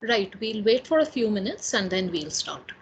Right, we'll wait for a few minutes and then we'll start.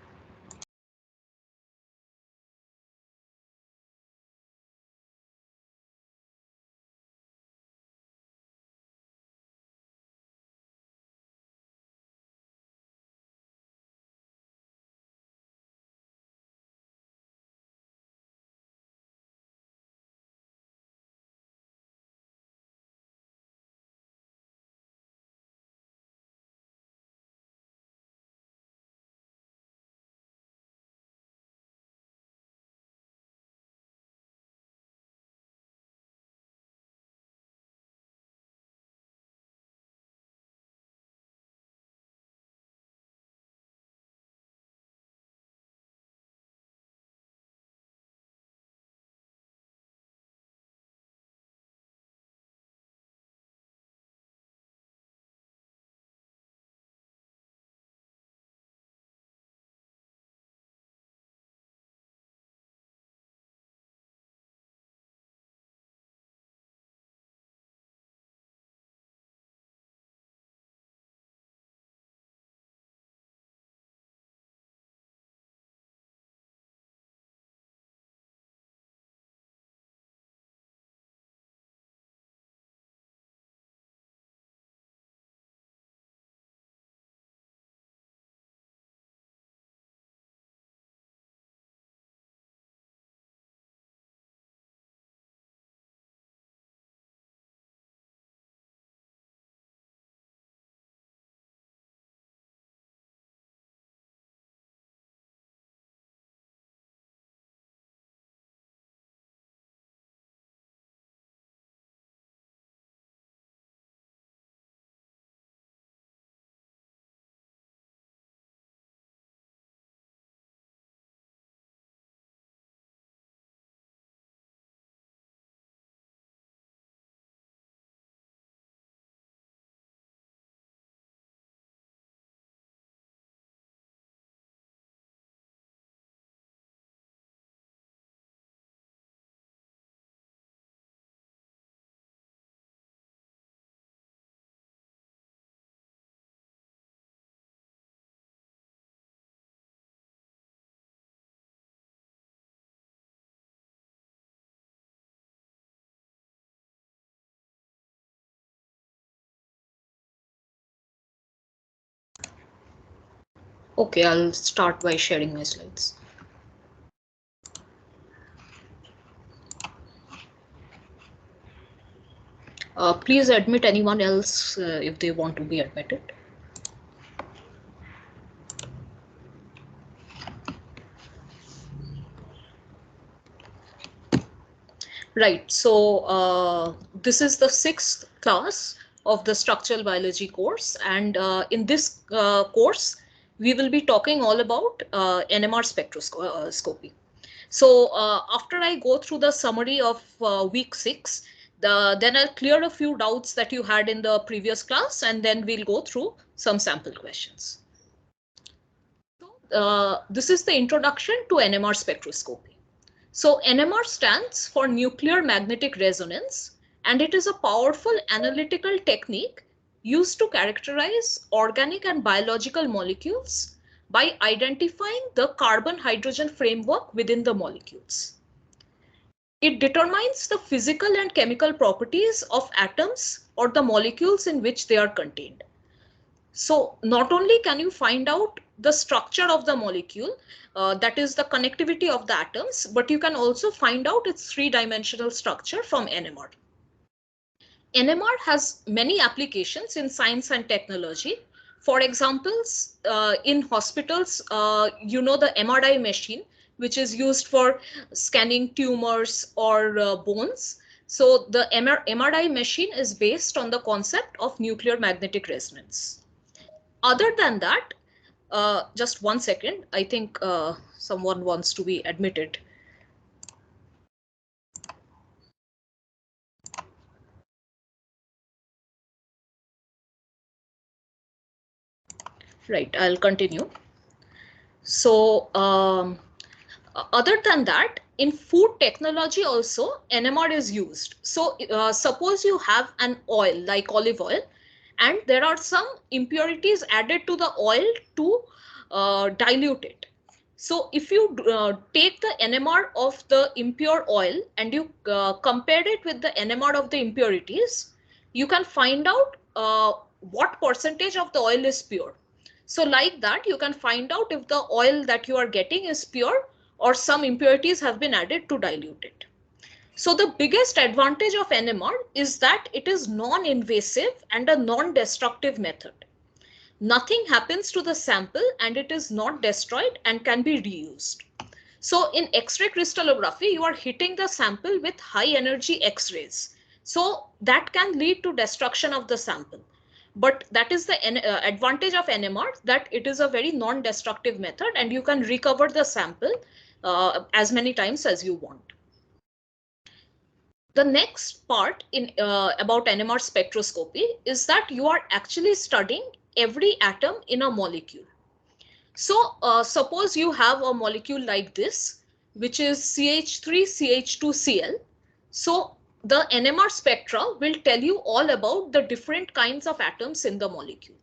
Okay, I'll start by sharing my slides. Please admit anyone else if they want to be admitted. Right, so this is the sixth class of the structural biology course, and in this course, we will be talking all about NMR spectroscopy. So after I go through the summary of week 6, then I'll clear a few doubts that you had in the previous class, and then we'll go through some sample questions. This is the introduction to NMR spectroscopy. So NMR stands for nuclear magnetic resonance, and it is a powerful analytical technique used to characterize organic and biological molecules by identifying the carbon-hydrogen framework within the molecules. It determines the physical and chemical properties of atoms or the molecules in which they are contained. So not only can you find out the structure of the molecule, that is the connectivity of the atoms, but you can also find out its three-dimensional structure from NMR. NMR has many applications in science and technology. For examples, in hospitals, you know the MRI machine, which is used for scanning tumors or bones. So the MRI machine is based on the concept of nuclear magnetic resonance. Other than that, just 1 second, I think someone wants to be admitted. Right, I'll continue. So other than that, in food technology also, NMR is used. So suppose you have an oil like olive oil, and there are some impurities added to the oil to dilute it. So if you take the NMR of the impure oil and you compare it with the NMR of the impurities, you can find out what percentage of the oil is pure. So like that, you can find out if the oil that you are getting is pure or some impurities have been added to dilute it. So the biggest advantage of NMR is that it is non-invasive and a non-destructive method. Nothing happens to the sample and it is not destroyed and can be reused. So in X-ray crystallography, you are hitting the sample with high energy X-rays. So that can lead to destruction of the sample. But that is the advantage of NMR, that it is a very non-destructive method and you can recover the sample as many times as you want. The next part in about NMR spectroscopy is that you are actually studying every atom in a molecule. So suppose you have a molecule like this, which is CH3CH2Cl. So the NMR spectra will tell you all about the different kinds of atoms in the molecule.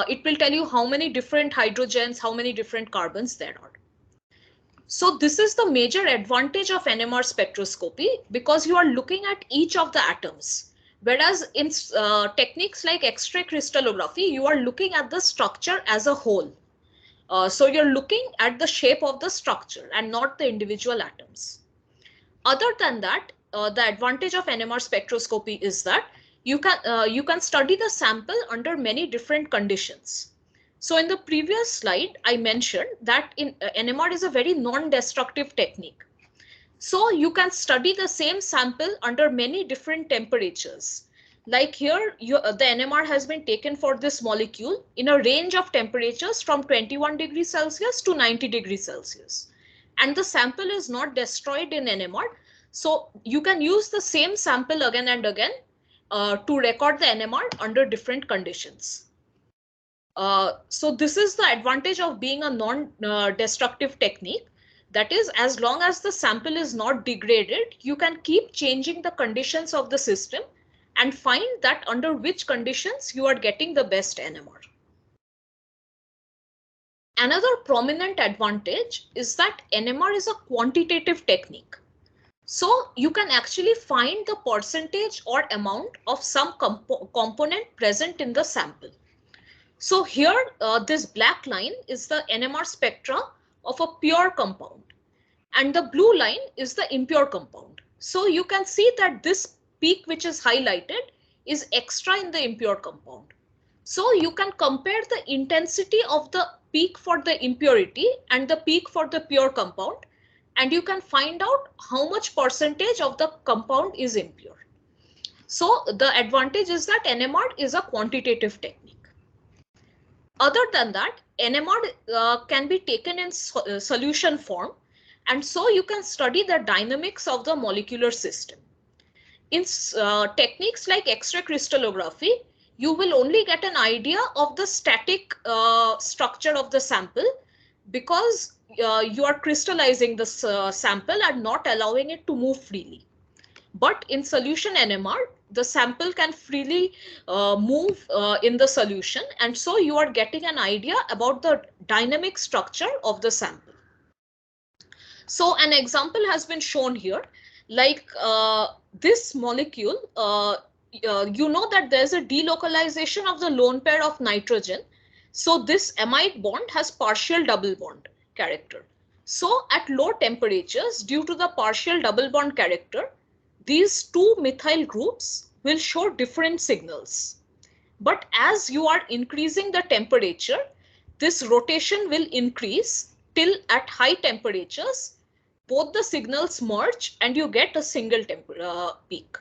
It will tell you how many different hydrogens, how many different carbons there are. So this is the major advantage of NMR spectroscopy, because you are looking at each of the atoms. Whereas in techniques like X-ray crystallography, you are looking at the structure as a whole. So you're looking at the shape of the structure and not the individual atoms. Other than that, the advantage of NMR spectroscopy is that you can study the sample under many different conditions. So in the previous slide, I mentioned that NMR is a very non-destructive technique. So you can study the same sample under many different temperatures. Like here, the NMR has been taken for this molecule in a range of temperatures from 21 degrees Celsius to 90 degrees Celsius. And the sample is not destroyed in NMR. So you can use the same sample again and again to record the NMR under different conditions. So this is the advantage of being a non-destructive technique. That is, as long as the sample is not degraded, you can keep changing the conditions of the system and find that under which conditions you are getting the best NMR. Another prominent advantage is that NMR is a quantitative technique. So you can actually find the percentage or amount of some component present in the sample. So here, this black line is the NMR spectra of a pure compound, and the blue line is the impure compound. So you can see that this peak which is highlighted is extra in the impure compound. So you can compare the intensity of the peak for the impurity and the peak for the pure compound, and you can find out how much percentage of the compound is impure. So the advantage is that NMR is a quantitative technique. Other than that, NMR can be taken in solution form, and so you can study the dynamics of the molecular system. In techniques like X-ray crystallography, you will only get an idea of the static structure of the sample, because you are crystallizing the sample and not allowing it to move freely. But in solution NMR, the sample can freely move in the solution, and so you are getting an idea about the dynamic structure of the sample. So an example has been shown here, like this molecule, you know that there's a delocalization of the lone pair of nitrogen. So this amide bond has partial double bond character. So at low temperatures, due to the partial double bond character, these two methyl groups will show different signals. But as you are increasing the temperature, this rotation will increase till at high temperatures, both the signals merge and you get a single peak.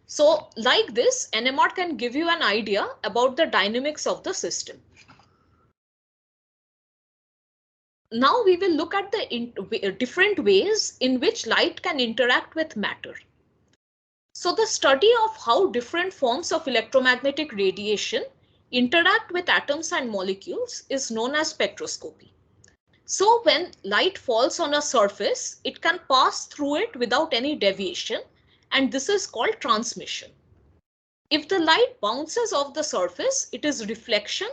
So like this, NMR can give you an idea about the dynamics of the system. Now we will look at the different ways in which light can interact with matter. So the study of how different forms of electromagnetic radiation interact with atoms and molecules is known as spectroscopy. So when light falls on a surface, it can pass through it without any deviation, and this is called transmission. If the light bounces off the surface, it is reflection.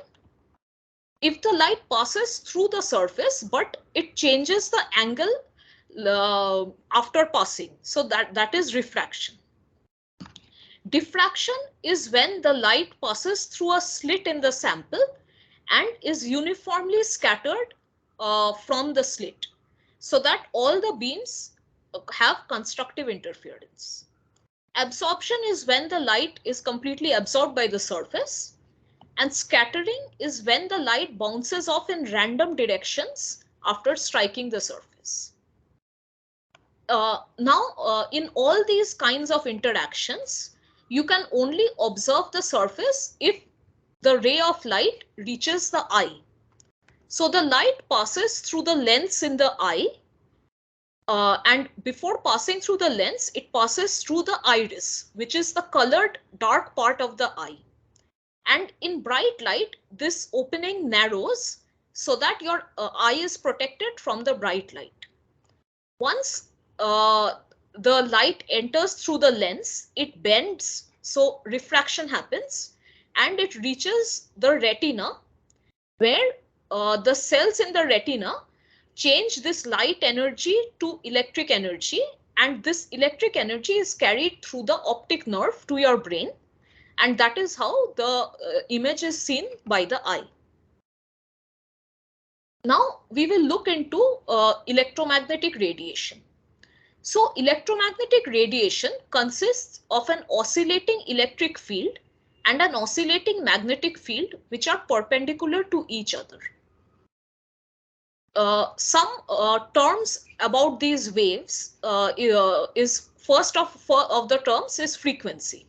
If the light passes through the surface, but it changes the angle after passing, so that is refraction. Diffraction is when the light passes through a slit in the sample and is uniformly scattered from the slit, so that all the beams have constructive interference. Absorption is when the light is completely absorbed by the surface, and scattering is when the light bounces off in random directions after striking the surface. Now, in all these kinds of interactions, you can only observe the surface if the ray of light reaches the eye. So the light passes through the lens in the eye, and before passing through the lens, it passes through the iris, which is the colored dark part of the eye. And in bright light, this opening narrows so that your eye is protected from the bright light. Once the light enters through the lens, it bends, so refraction happens, and it reaches the retina, where the cells in the retina change this light energy to electric energy, and this electric energy is carried through the optic nerve to your brain, and that is how the image is seen by the eye. Now we will look into electromagnetic radiation. So electromagnetic radiation consists of an oscillating electric field and an oscillating magnetic field which are perpendicular to each other. Some terms about these waves is first of the terms is frequency.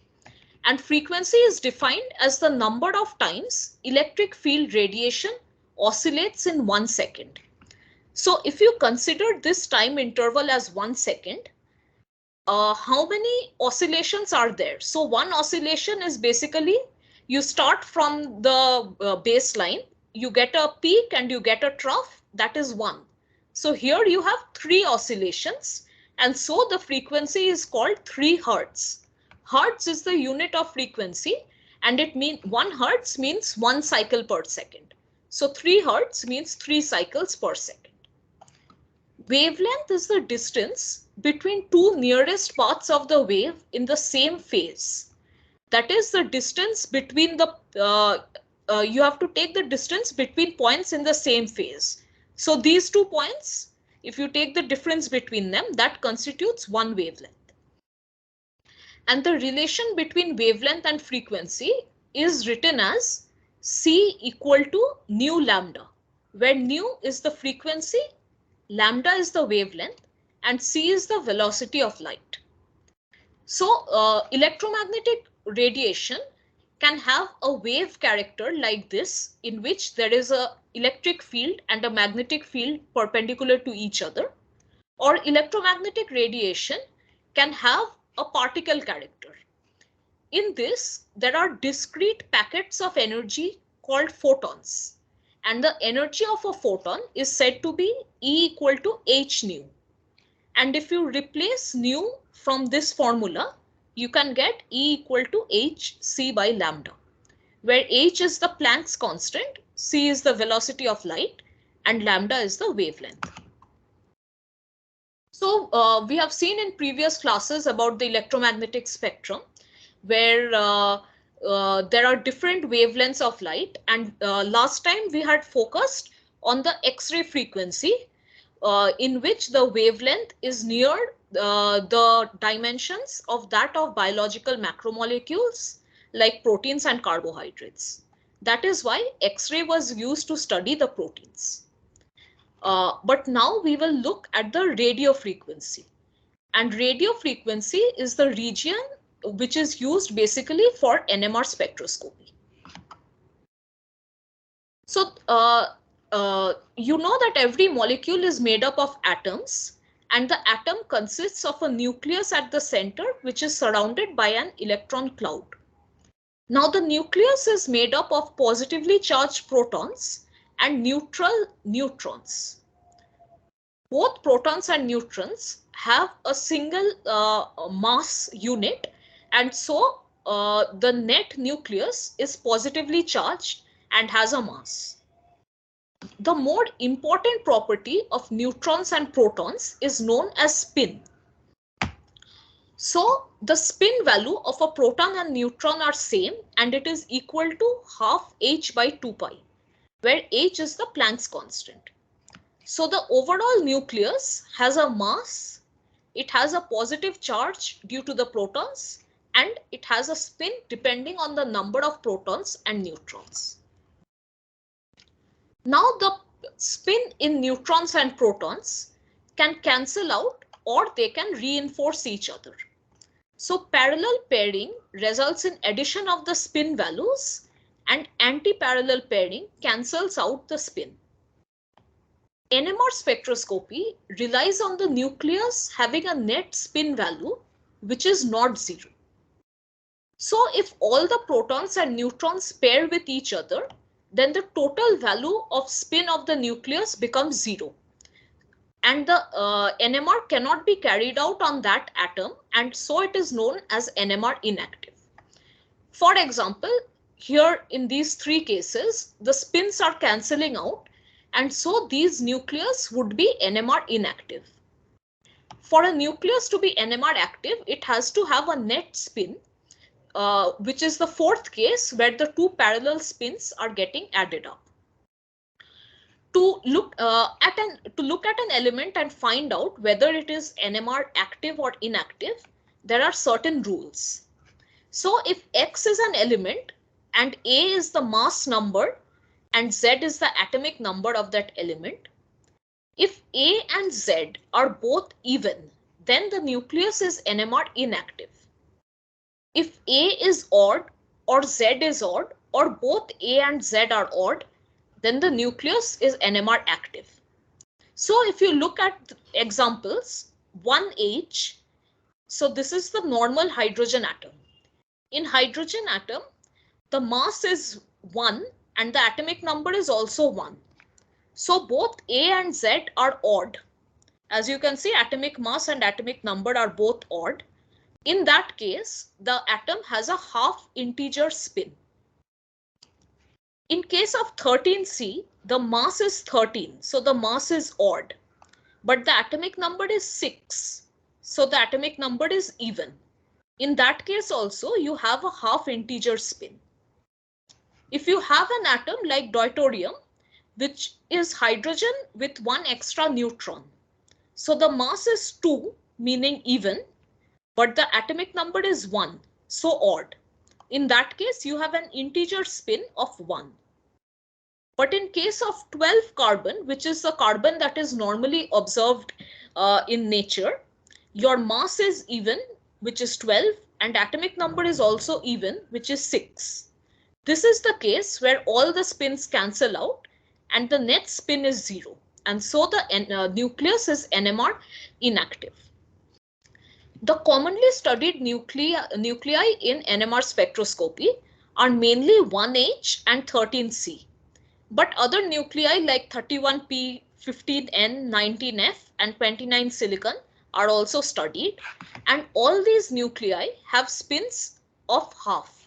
And frequency is defined as the number of times electric field radiation oscillates in 1 second. So if you consider this time interval as 1 second, how many oscillations are there? So one oscillation is basically you start from the baseline, you get a peak and you get a trough, that is 1. So here you have 3 oscillations, and so the frequency is called 3 hertz. Hertz is the unit of frequency, and it means 1 hertz means 1 cycle per second. So 3 hertz means 3 cycles per second. Wavelength is the distance between two nearest parts of the wave in the same phase. That is the distance between the, you have to take the distance between points in the same phase. So these 2 points, if you take the difference between them, that constitutes one wavelength. And the relation between wavelength and frequency is written as C equal to nu lambda, where nu is the frequency, lambda is the wavelength, and c is the velocity of light. So electromagnetic radiation can have a wave character like this, in which there is an electric field and a magnetic field perpendicular to each other, or electromagnetic radiation can have a particle character. In this, there are discrete packets of energy called photons, and the energy of a photon is said to be E equal to h nu. And if you replace nu from this formula, you can get E equal to h c by lambda, where h is the Planck's constant, c is the velocity of light, and lambda is the wavelength. So we have seen in previous classes about the electromagnetic spectrum, where there are different wavelengths of light, and last time we had focused on the X-ray frequency, in which the wavelength is near the dimensions of that of biological macromolecules like proteins and carbohydrates. That is why X-ray was used to study the proteins. But now we will look at the radio frequency. And radio frequency is the region which is used basically for NMR spectroscopy. So you know that every molecule is made up of atoms, and the atom consists of a nucleus at the center which is surrounded by an electron cloud. Now the nucleus is made up of positively charged protons and neutral neutrons. Both protons and neutrons have a single mass unit, and so the net nucleus is positively charged and has a mass. The more important property of neutrons and protons is known as spin. So the spin value of a proton and neutron are same, and it is equal to half h by 2 pi, where h is the Planck's constant. So the overall nucleus has a mass, it has a positive charge due to the protons, and it has a spin depending on the number of protons and neutrons. Now the spin in neutrons and protons can cancel out, or they can reinforce each other. So parallel pairing results in addition of the spin values, and anti-parallel pairing cancels out the spin. NMR spectroscopy relies on the nucleus having a net spin value which is not zero. So if all the protons and neutrons pair with each other, then the total value of spin of the nucleus becomes zero. And the NMR cannot be carried out on that atom, and so it is known as NMR inactive. For example, here in these three cases, the spins are cancelling out, and so these nucleus would be NMR inactive. For a nucleus to be NMR active, it has to have a net spin, which is the fourth case where the two parallel spins are getting added up. To look at an element and find out whether it is NMR active or inactive, there are certain rules. So if X is an element and A is the mass number and Z is the atomic number of that element, if A and Z are both even, then the nucleus is NMR inactive. If A is odd or Z is odd, or both A and Z are odd, then the nucleus is NMR active. So if you look at examples, 1H, so this is the normal hydrogen atom. In hydrogen atom, the mass is 1 and the atomic number is also 1. So both A and Z are odd. As you can see, atomic mass and atomic number are both odd. In that case, the atom has a half integer spin. In case of 13C, the mass is 13, so the mass is odd. But the atomic number is 6, so the atomic number is even. In that case also, you have a half integer spin. If you have an atom like deuterium, which is hydrogen with one extra neutron, so the mass is 2, meaning even, but the atomic number is 1, so odd. In that case, you have an integer spin of 1. But in case of 12 carbon, which is the carbon that is normally observed in nature, your mass is even, which is 12, and atomic number is also even, which is 6. This is the case where all the spins cancel out and the net spin is 0. And so the nucleus is NMR inactive. The commonly studied nuclei in NMR spectroscopy are mainly 1H and 13C. But other nuclei like 31P, 15N, 19F and 29 silicon are also studied, and all these nuclei have spins of half.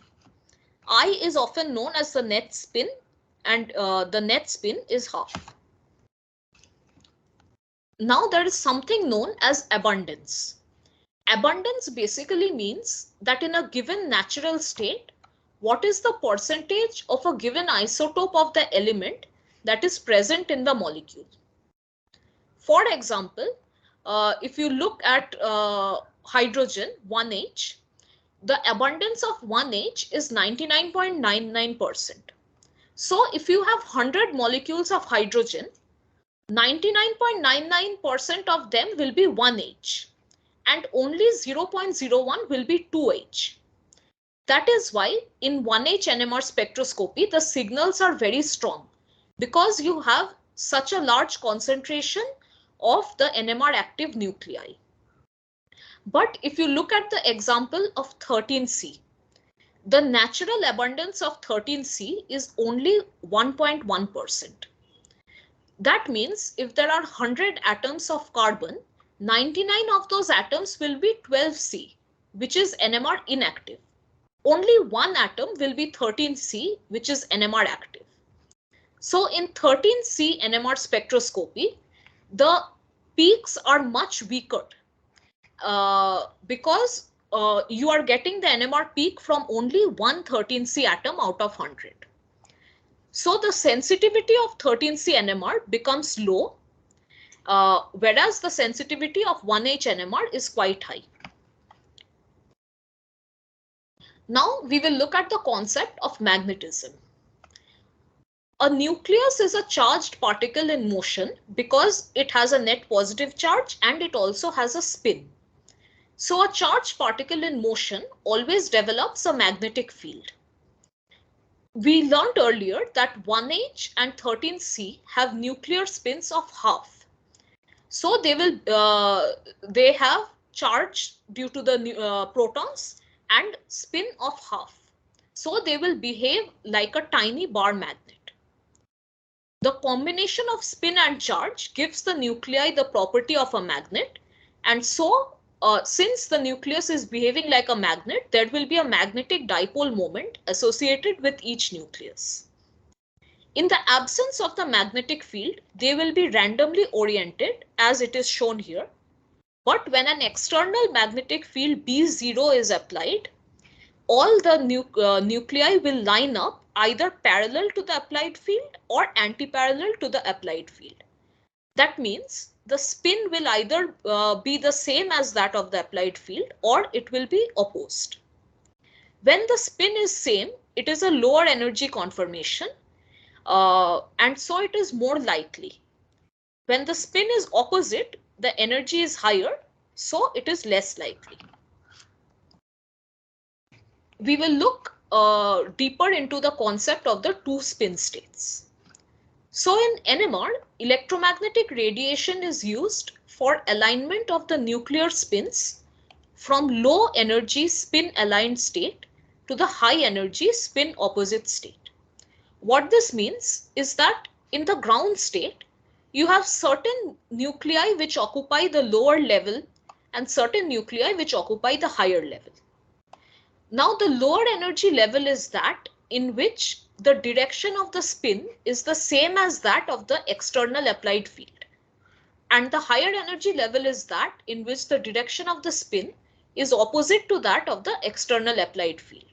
I is often known as the net spin, and the net spin is half. Now there is something known as abundance. Abundance basically means that in a given natural state, what is the percentage of a given isotope of the element that is present in the molecule. For example, if you look at hydrogen 1H, the abundance of 1H is 99.99%. So if you have 100 molecules of hydrogen, 99.99% of them will be 1H and only 0.01 will be 2H. That is why in 1H NMR spectroscopy, the signals are very strong because you have such a large concentration of the NMR active nuclei. But if you look at the example of 13C, the natural abundance of 13C is only 1.1%. That means if there are 100 atoms of carbon, 99 of those atoms will be 12C, which is NMR inactive. only one atom will be 13C, which is NMR active. So in 13C NMR spectroscopy, the peaks are much weaker because you are getting the NMR peak from only one 13C atom out of 100. So the sensitivity of 13C NMR becomes low, whereas the sensitivity of 1H NMR is quite high. Now we will look at the concept of magnetism. A nucleus is a charged particle in motion because it has a net positive charge and it also has a spin. So a charged particle in motion always develops a magnetic field. We learned earlier that 1H and 13C have nuclear spins of half. So they have charge due to the protons and spin of half. So they will behave like a tiny bar magnet. The combination of spin and charge gives the nuclei the property of a magnet, and so since the nucleus is behaving like a magnet, there will be a magnetic dipole moment associated with each nucleus. In the absence of the magnetic field, they will be randomly oriented as it is shown here. But when an external magnetic field B0 is applied, all the nuclei will line up either parallel to the applied field or anti-parallel to the applied field. That means the spin will either be the same as that of the applied field or it will be opposed. When the spin is same, it is a lower energy conformation and so it is more likely. When the spin is opposite, the energy is higher, so it is less likely. We will look deeper into the concept of the two spin states. So in NMR, electromagnetic radiation is used for alignment of the nuclear spins from low energy spin aligned state to the high energy spin opposite state. What this means is that in the ground state, you have certain nuclei which occupy the lower level and certain nuclei which occupy the higher level. Now the lower energy level is that in which the direction of the spin is the same as that of the external applied field. And the higher energy level is that in which the direction of the spin is opposite to that of the external applied field.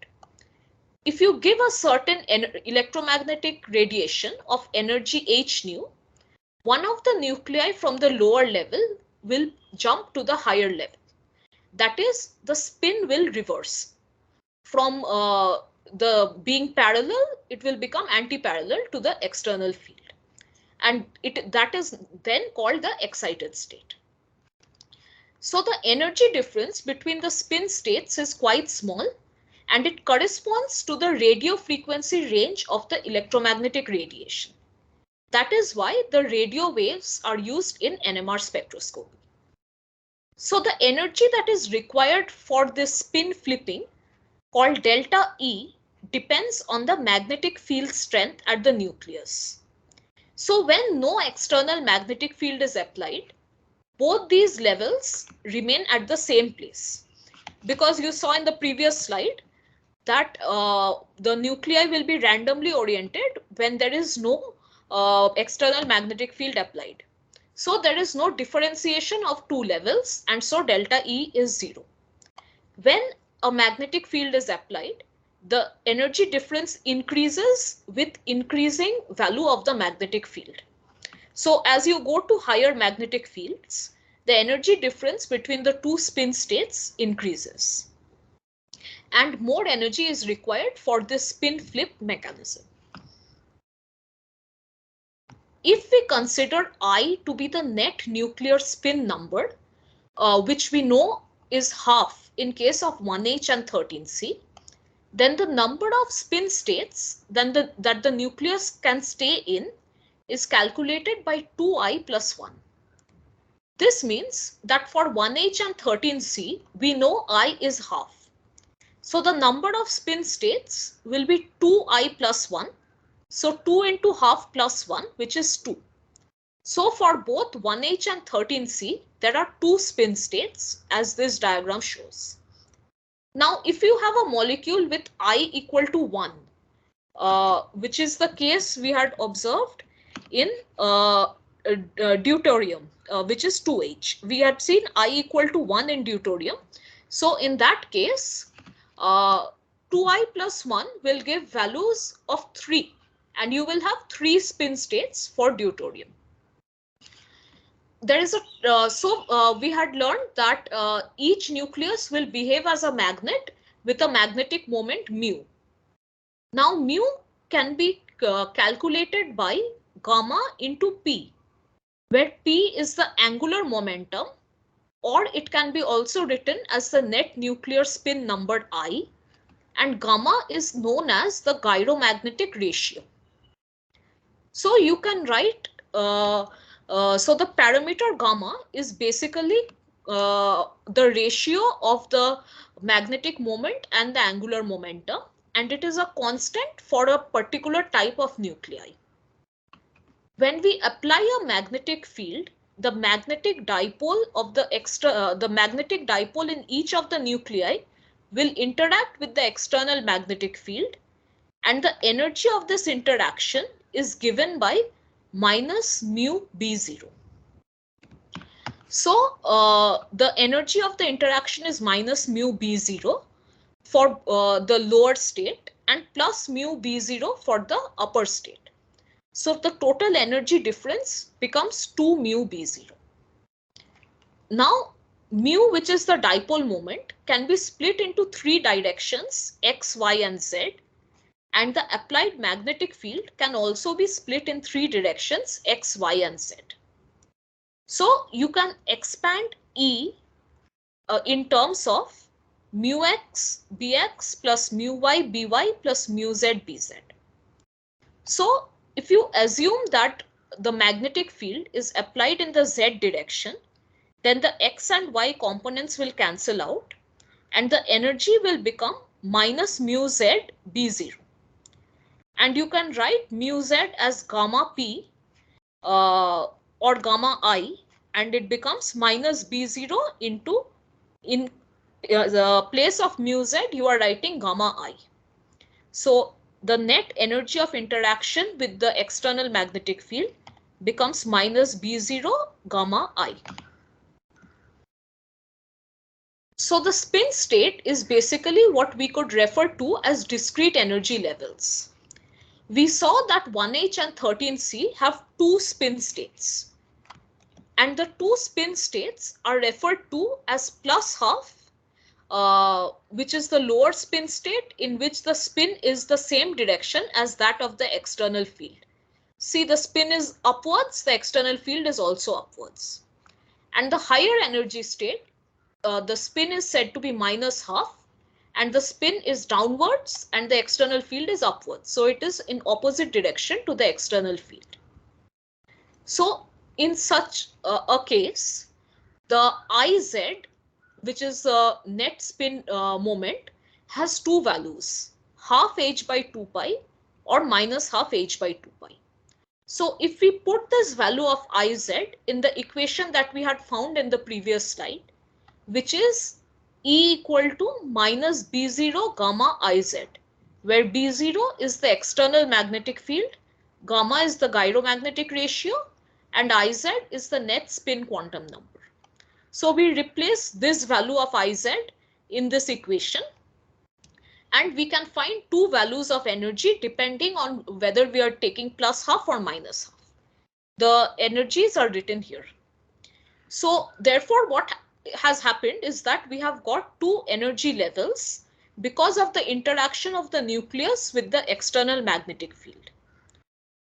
If you give a certain electromagnetic radiation of energy h nu, one of the nuclei from the lower level will jump to the higher level. That is, the spin will reverse. From the being parallel, it will become anti-parallel to the external field. And that is then called the excited state. So the energy difference between the spin states is quite small and it corresponds to the radio frequency range of the electromagnetic radiation. That is why the radio waves are used in NMR spectroscopy. So the energy that is required for this spin flipping, called delta E, depends on the magnetic field strength at the nucleus. So when no external magnetic field is applied, both these levels remain at the same place. Because you saw in the previous slide that the nuclei will be randomly oriented when there is no external magnetic field applied. So there is no differentiation of two levels and so delta E is 0. When a magnetic field is applied, the energy difference increases with increasing value of the magnetic field. So as you go to higher magnetic fields, the energy difference between the two spin states increases. And more energy is required for this spin flip mechanism. If we consider I to be the net nuclear spin number, which we know is half in case of 1H and 13C, then the number of spin states that the nucleus can stay in is calculated by 2I plus 1. This means that for 1H and 13C, we know I is half. So the number of spin states will be 2I plus 1. So 2 into half plus 1, which is 2. So for both 1H and 13C, there are two spin states as this diagram shows. Now, if you have a molecule with I equal to 1, which is the case we had observed in deuterium, which is 2H. We had seen I equal to 1 in deuterium. So in that case, 2I plus 1 will give values of 3, and you will have 3 spin states for deuterium. There is a we had learned that each nucleus will behave as a magnet with a magnetic moment mu. Now mu can be calculated by gamma into p, where p is the angular momentum, or it can be also written as the net nuclear spin numbered I, and gamma is known as the gyromagnetic ratio. So you can write, so the parameter gamma is basically the ratio of the magnetic moment and the angular momentum, and it is a constant for a particular type of nuclei. When we apply a magnetic field, the magnetic dipole of the magnetic dipole in each of the nuclei will interact with the external magnetic field, and the energy of this interaction is given by minus mu B0. So the energy of the interaction is minus mu B0 for the lower state and plus mu B0 for the upper state. So the total energy difference becomes 2 mu B0. Now mu, which is the dipole moment, can be split into 3 directions, x, y, and z. And the applied magnetic field can also be split in 3 directions, x, y, and z. So you can expand E in terms of mu x bx plus mu y by plus mu z bz. So if you assume that the magnetic field is applied in the z direction, then the x and y components will cancel out, and the energy will become minus mu z b0. And you can write mu z as gamma p or gamma I, and it becomes minus b0 into, in the place of mu z, you are writing gamma I. So the net energy of interaction with the external magnetic field becomes minus b0 gamma I. So the spin state is basically what we could refer to as discrete energy levels. We saw that 1H and 13C have 2 spin states, and the 2 spin states are referred to as plus half, which is the lower spin state in which the spin is the same direction as that of the external field. See, the spin is upwards, the external field is also upwards. And the higher energy state, the spin is said to be minus half, and the spin is downwards and the external field is upwards. So it is in opposite direction to the external field. So in such a case, the Iz, which is the net spin moment, has 2 values, half h by 2 pi or minus half h by 2 pi. So if we put this value of Iz in the equation that we had found in the previous slide, which is E equal to minus B0 gamma Iz, where B0 is the external magnetic field, gamma is the gyromagnetic ratio, and Iz is the net spin quantum number. So we replace this value of Iz in this equation, and we can find 2 values of energy depending on whether we are taking plus half or minus half. The energies are written here. So therefore, what has happened is that we have got 2 energy levels because of the interaction of the nucleus with the external magnetic field.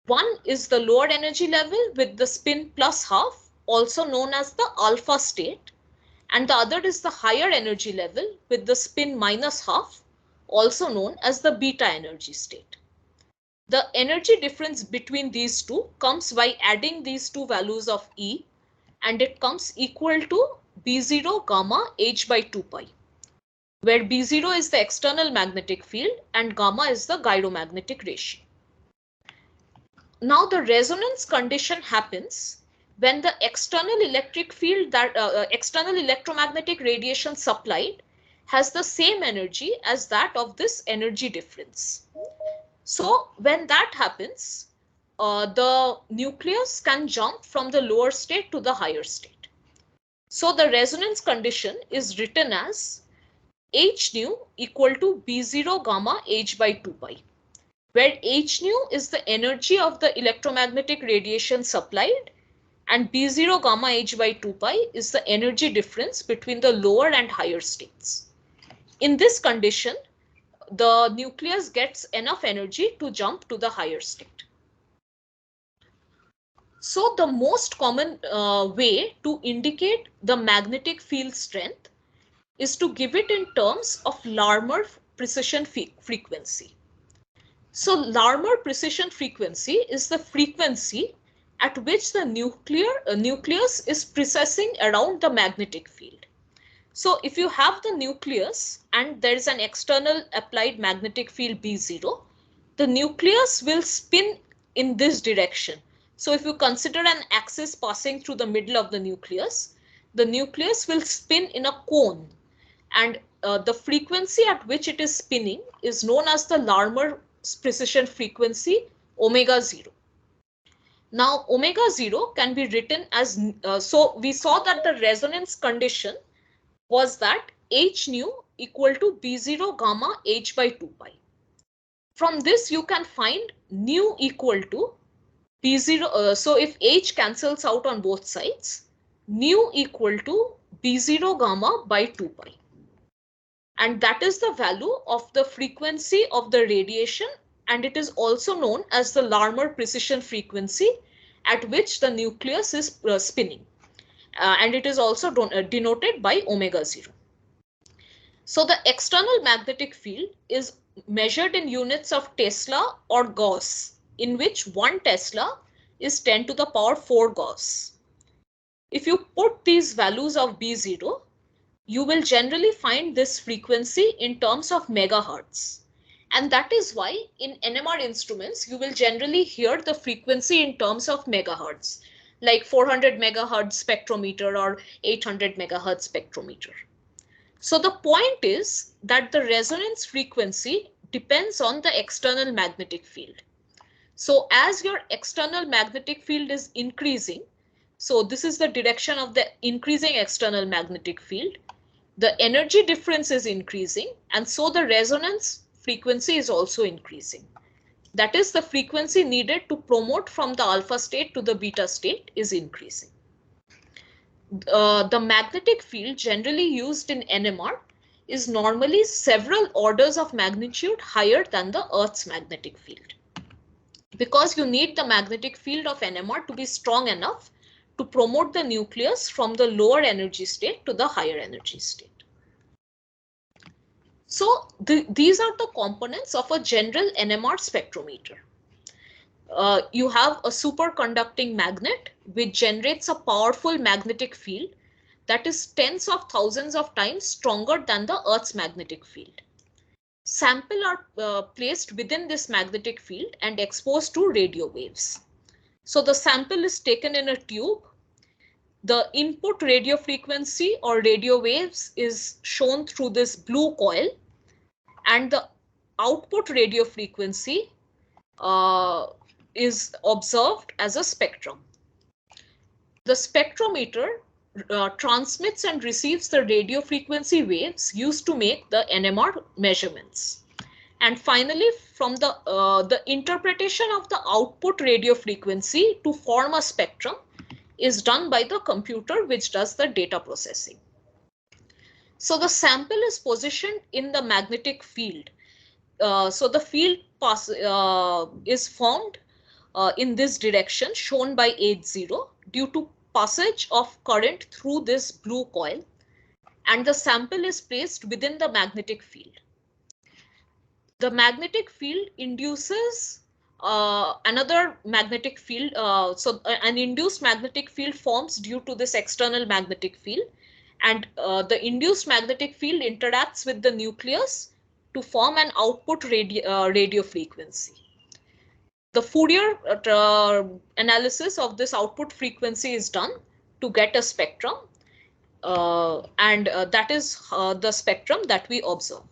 One is the lower energy level with the spin plus half, also known as the alpha state, and the other is the higher energy level with the spin minus half, also known as the beta energy state. The energy difference between these two comes by adding these 2 values of E, and it comes equal to B0 gamma h by 2 pi, where B0 is the external magnetic field and gamma is the gyromagnetic ratio. Now the resonance condition happens when the external electric field, that external electromagnetic radiation supplied, has the same energy as that of this energy difference. So when that happens, the nucleus can jump from the lower state to the higher state. So the resonance condition is written as h nu equal to B0 gamma h by 2 pi, where h nu is the energy of the electromagnetic radiation supplied and B0 gamma h by 2 pi is the energy difference between the lower and higher states. In this condition, the nucleus gets enough energy to jump to the higher state. So the most common way to indicate the magnetic field strength is to give it in terms of Larmor precision frequency. So Larmor precision frequency is the frequency at which the nucleus is precessing around the magnetic field. So if you have the nucleus and there is an external applied magnetic field B0, the nucleus will spin in this direction. So if you consider an axis passing through the middle of the nucleus will spin in a cone, and the frequency at which it is spinning is known as the Larmor precision frequency omega 0. Now omega 0 can be written as, so we saw that the resonance condition was that h nu equal to B0 gamma h by 2 pi. From this you can find nu equal to B0, so if h cancels out on both sides, nu equal to B0 gamma by 2 pi. And that is the value of the frequency of the radiation, and it is also known as the Larmor precision frequency at which the nucleus is spinning. And it is also denoted by omega 0. So the external magnetic field is measured in units of Tesla or Gauss, in which 1 Tesla is 10 to the power 4 Gauss. If you put these values of B0, you will generally find this frequency in terms of megahertz. And that is why in NMR instruments, you will generally hear the frequency in terms of megahertz, like 400 megahertz spectrometer or 800 megahertz spectrometer. So the point is that the resonance frequency depends on the external magnetic field. So as your external magnetic field is increasing, so this is the direction of the increasing external magnetic field, the energy difference is increasing, and so the resonance frequency is also increasing. That is, the frequency needed to promote from the alpha state to the beta state is increasing. The magnetic field generally used in NMR is normally several orders of magnitude higher than the Earth's magnetic field, because you need the magnetic field of NMR to be strong enough to promote the nucleus from the lower energy state to the higher energy state. So these are the components of a general NMR spectrometer. You have a superconducting magnet which generates a powerful magnetic field that is tens of thousands of times stronger than the Earth's magnetic field. Samples are placed within this magnetic field and exposed to radio waves. So the sample is taken in a tube. The input radio frequency or radio waves is shown through this blue coil, and the output radio frequency is observed as a spectrum. The spectrometer transmits and receives the radio frequency waves used to make the NMR measurements. And finally, from the interpretation of the output radio frequency to form a spectrum is done by the computer, which does the data processing. So the sample is positioned in the magnetic field. So the field is formed in this direction shown by H0 due to passage of current through this blue coil, and the sample is placed within the magnetic field. The magnetic field induces another magnetic field. So an induced magnetic field forms due to this external magnetic field, and the induced magnetic field interacts with the nucleus to form an output radio frequency. The Fourier analysis of this output frequency is done to get a spectrum, That is the spectrum that we observe.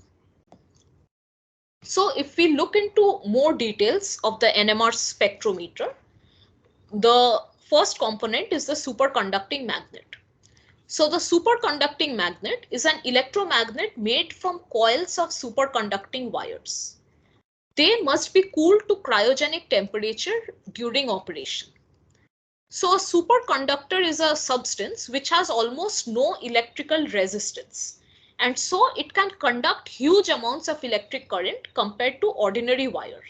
So if we look into more details of the NMR spectrometer, the first component is the superconducting magnet. So the superconducting magnet is an electromagnet made from coils of superconducting wires. They must be cooled to cryogenic temperature during operation. So a superconductor is a substance which has almost no electrical resistance. And so it can conduct huge amounts of electric current compared to ordinary wire.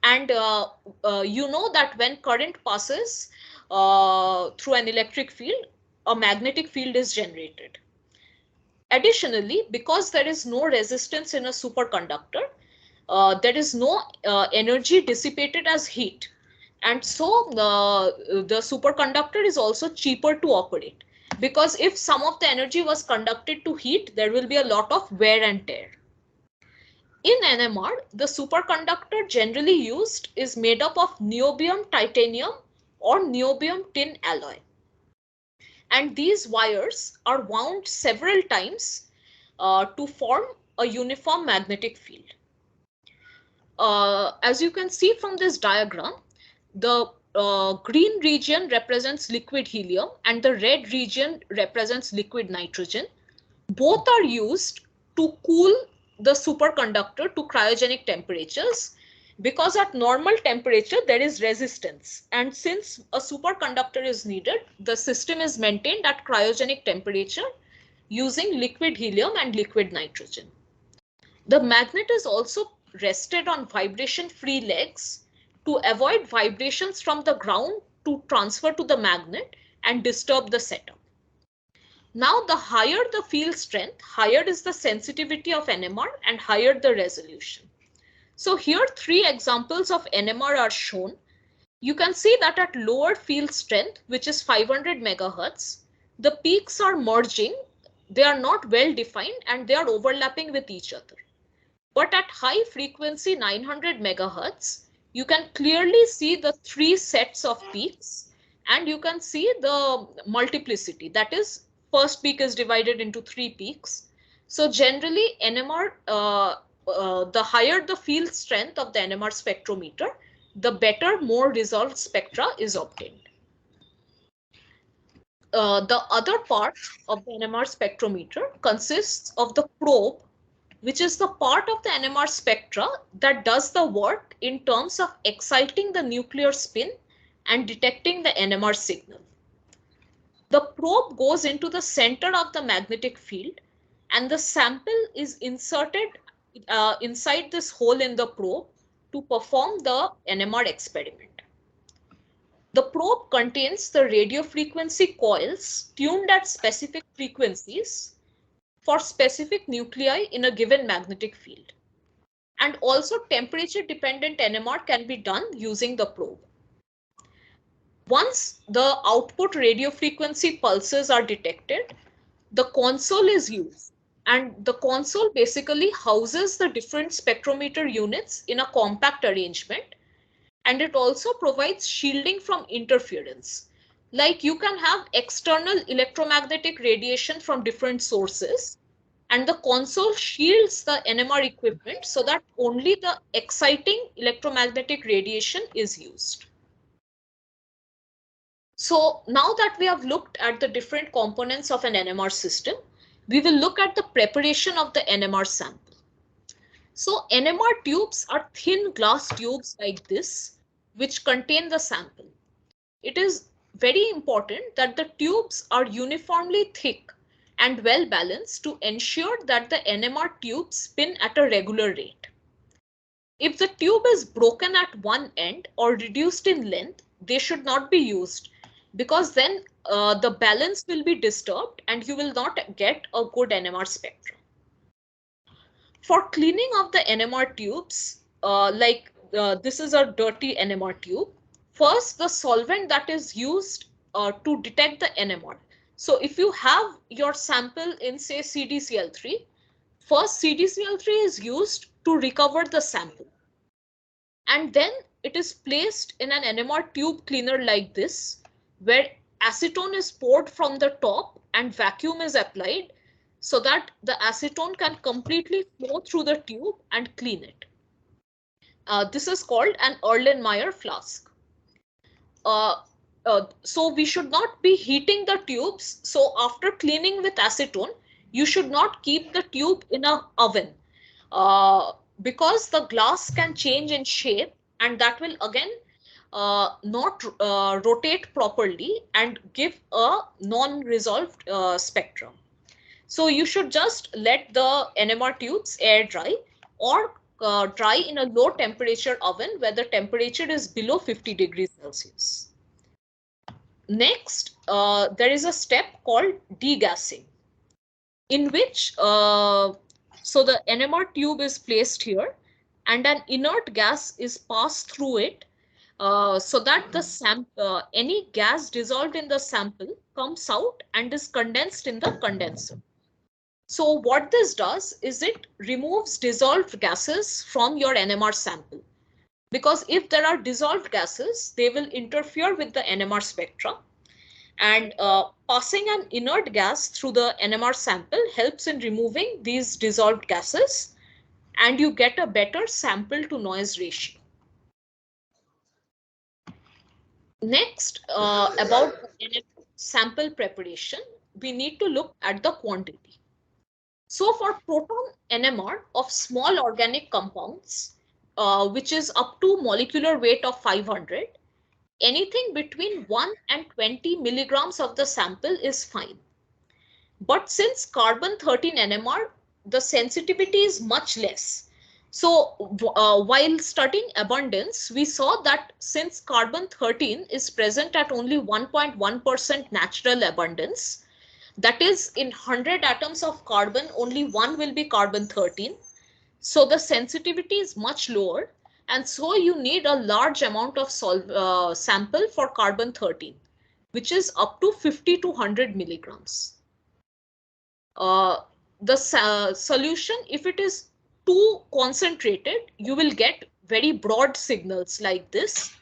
And you know that when current passes through an electric field, a magnetic field is generated. Additionally, because there is no resistance in a superconductor, there is no energy dissipated as heat. And so the superconductor is also cheaper to operate, because if some of the energy was conducted to heat, there will be a lot of wear and tear. In NMR, the superconductor generally used is made up of niobium titanium or niobium tin alloy. And these wires are wound several times to form a uniform magnetic field. As you can see from this diagram, the green region represents liquid helium and the red region represents liquid nitrogen. Both are used to cool the superconductor to cryogenic temperatures, because at normal temperature there is resistance, and since a superconductor is needed, the system is maintained at cryogenic temperature using liquid helium and liquid nitrogen. The magnet is also rested on vibration-free legs to avoid vibrations from the ground to transfer to the magnet and disturb the setup. Now, the higher the field strength, higher is the sensitivity of NMR and higher the resolution. So here 3 examples of NMR are shown. You can see that at lower field strength, which is 500 megahertz, the peaks are merging, they are not well defined and they are overlapping with each other. But at high frequency 900 megahertz, you can clearly see the 3 sets of peaks, and you can see the multiplicity. That is, first peak is divided into 3 peaks. So generally NMR, the higher the field strength of the NMR spectrometer, the better, more resolved spectra is obtained. The other part of the NMR spectrometer consists of the probe, which is the part of the NMR spectra that does the work in terms of exciting the nuclear spin and detecting the NMR signal. The probe goes into the center of the magnetic field and the sample is inserted inside this hole in the probe to perform the NMR experiment. The probe contains the radio frequency coils tuned at specific frequencies for specific nuclei in a given magnetic field. And also temperature dependent NMR can be done using the probe. Once the output radio frequency pulses are detected, the console is used, and the console basically houses the different spectrometer units in a compact arrangement, and it also provides shielding from interference. Like you can have external electromagnetic radiation from different sources, and the console shields the NMR equipment so that only the exciting electromagnetic radiation is used. So now that we have looked at the different components of an NMR system, we will look at the preparation of the NMR sample. So NMR tubes are thin glass tubes like this, which contain the sample. It is very important that the tubes are uniformly thick and well balanced to ensure that the NMR tubes spin at a regular rate. If the tube is broken at one end or reduced in length, they should not be used, because then the balance will be disturbed and you will not get a good NMR spectrum. For cleaning of the NMR tubes, this is a dirty NMR tube. First, the solvent that is used to detect the NMR. So if you have your sample in, say, CDCl3, first CDCl3 is used to recover the sample. And then it is placed in an NMR tube cleaner like this, where acetone is poured from the top and vacuum is applied so that the acetone can completely flow through the tube and clean it. This is called an Erlenmeyer flask. So we should not be heating the tubes. So after cleaning with acetone, you should not keep the tube in an oven because the glass can change in shape, and that will again not rotate properly and give a non-resolved spectrum. So you should just let the NMR tubes air dry or dry in a low temperature oven where the temperature is below 50 degrees Celsius. Next, there is a step called degassing, in which so the NMR tube is placed here and an inert gas is passed through it so that the any gas dissolved in the sample comes out and is condensed in the condenser. So what this does is it removes dissolved gases from your NMR sample, because if there are dissolved gases, they will interfere with the NMR spectra, and passing an inert gas through the NMR sample helps in removing these dissolved gases, and you get a better sample to noise ratio. Next, about sample preparation, we need to look at the quantity. So for proton NMR of small organic compounds, which is up to molecular weight of 500, anything between 1 and 20 milligrams of the sample is fine. But since carbon-13 NMR, the sensitivity is much less. So while studying abundance, we saw that since carbon-13 is present at only 1.1% natural abundance, that is, in 100 atoms of carbon, only one will be carbon-13. So the sensitivity is much lower. And so you need a large amount of sample for carbon-13, which is up to 50 to 100 milligrams. The solution, if it is too concentrated, you will get very broad signals like this.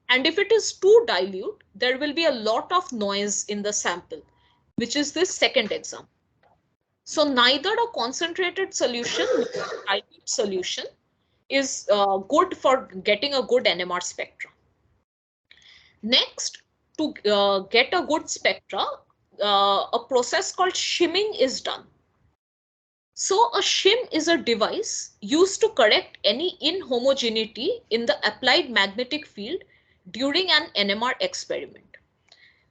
And if it is too dilute, there will be a lot of noise in the sample, which is this second example. So neither a concentrated solution nor a dilute solution is good for getting a good NMR spectra. Next, to get a good spectra, a process called shimming is done. So a shim is a device used to correct any inhomogeneity in the applied magnetic field during an NMR experiment.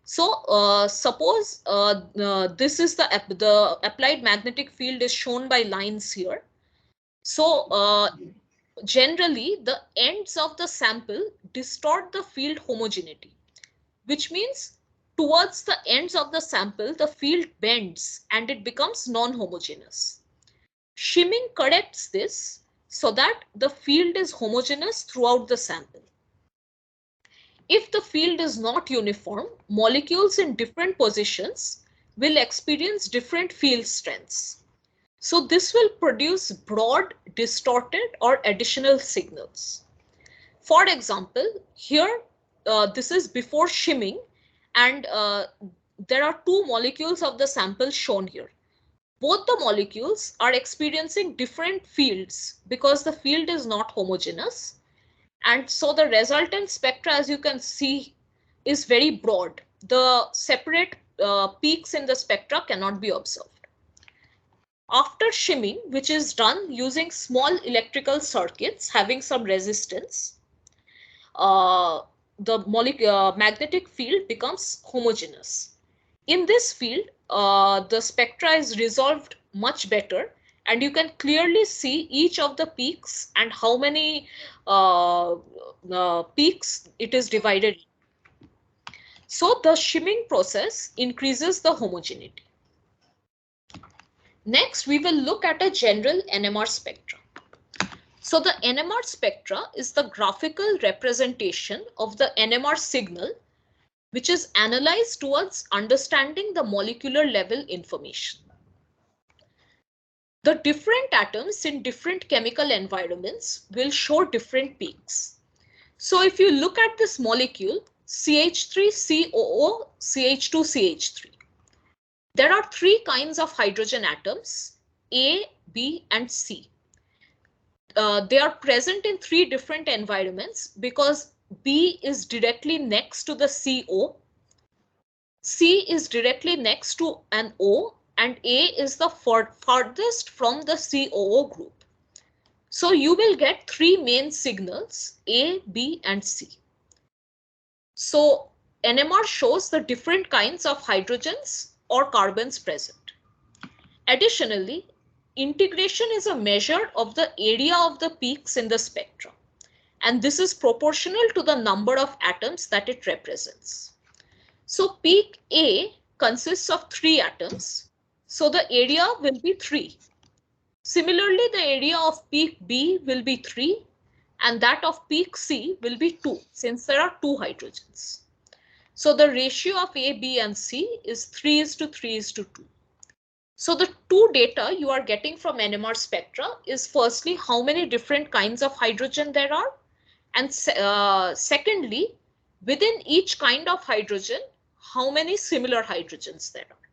So suppose this is the applied magnetic field is shown by lines here. So generally the ends of the sample distort the field homogeneity, which means towards the ends of the sample, the field bends and it becomes non-homogeneous. Shimming corrects this so that the field is homogeneous throughout the sample. If the field is not uniform, molecules in different positions will experience different field strengths. So this will produce broad, distorted, or additional signals. For example, here this is before shimming, and there are two molecules of the sample shown here. Both the molecules are experiencing different fields because the field is not homogeneous. And so the resultant spectra, as you can see, is very broad. The separate peaks in the spectra cannot be observed. After shimming, which is done using small electrical circuits having some resistance, the magnetic field becomes homogeneous. In this field, the spectra is resolved much better, and you can clearly see each of the peaks and how many peaks it is divided. So the shimming process increases the homogeneity. Next, we will look at a general NMR spectra. So the NMR spectra is the graphical representation of the NMR signal, which is analyzed towards understanding the molecular level information. The different atoms in different chemical environments will show different peaks. So if you look at this molecule, CH3COO, CH2CH3, There are three kinds of hydrogen atoms, A, B, and C. They are present in three different environments because B is directly next to the CO, C is directly next to an O, and A is the farthest from the COO group. So you will get three main signals, A, B, and C. So NMR shows the different kinds of hydrogens or carbons present. Additionally, integration is a measure of the area of the peaks in the spectrum, and this is proportional to the number of atoms that it represents. So peak A consists of 3 atoms, so the area will be 3. Similarly, the area of peak B will be 3 and that of peak C will be 2 since there are 2 hydrogens. So the ratio of A, B and C is 3:3:2. So the two data you are getting from NMR spectra is firstly how many different kinds of hydrogen there are, and secondly, within each kind of hydrogen, how many similar hydrogens there are.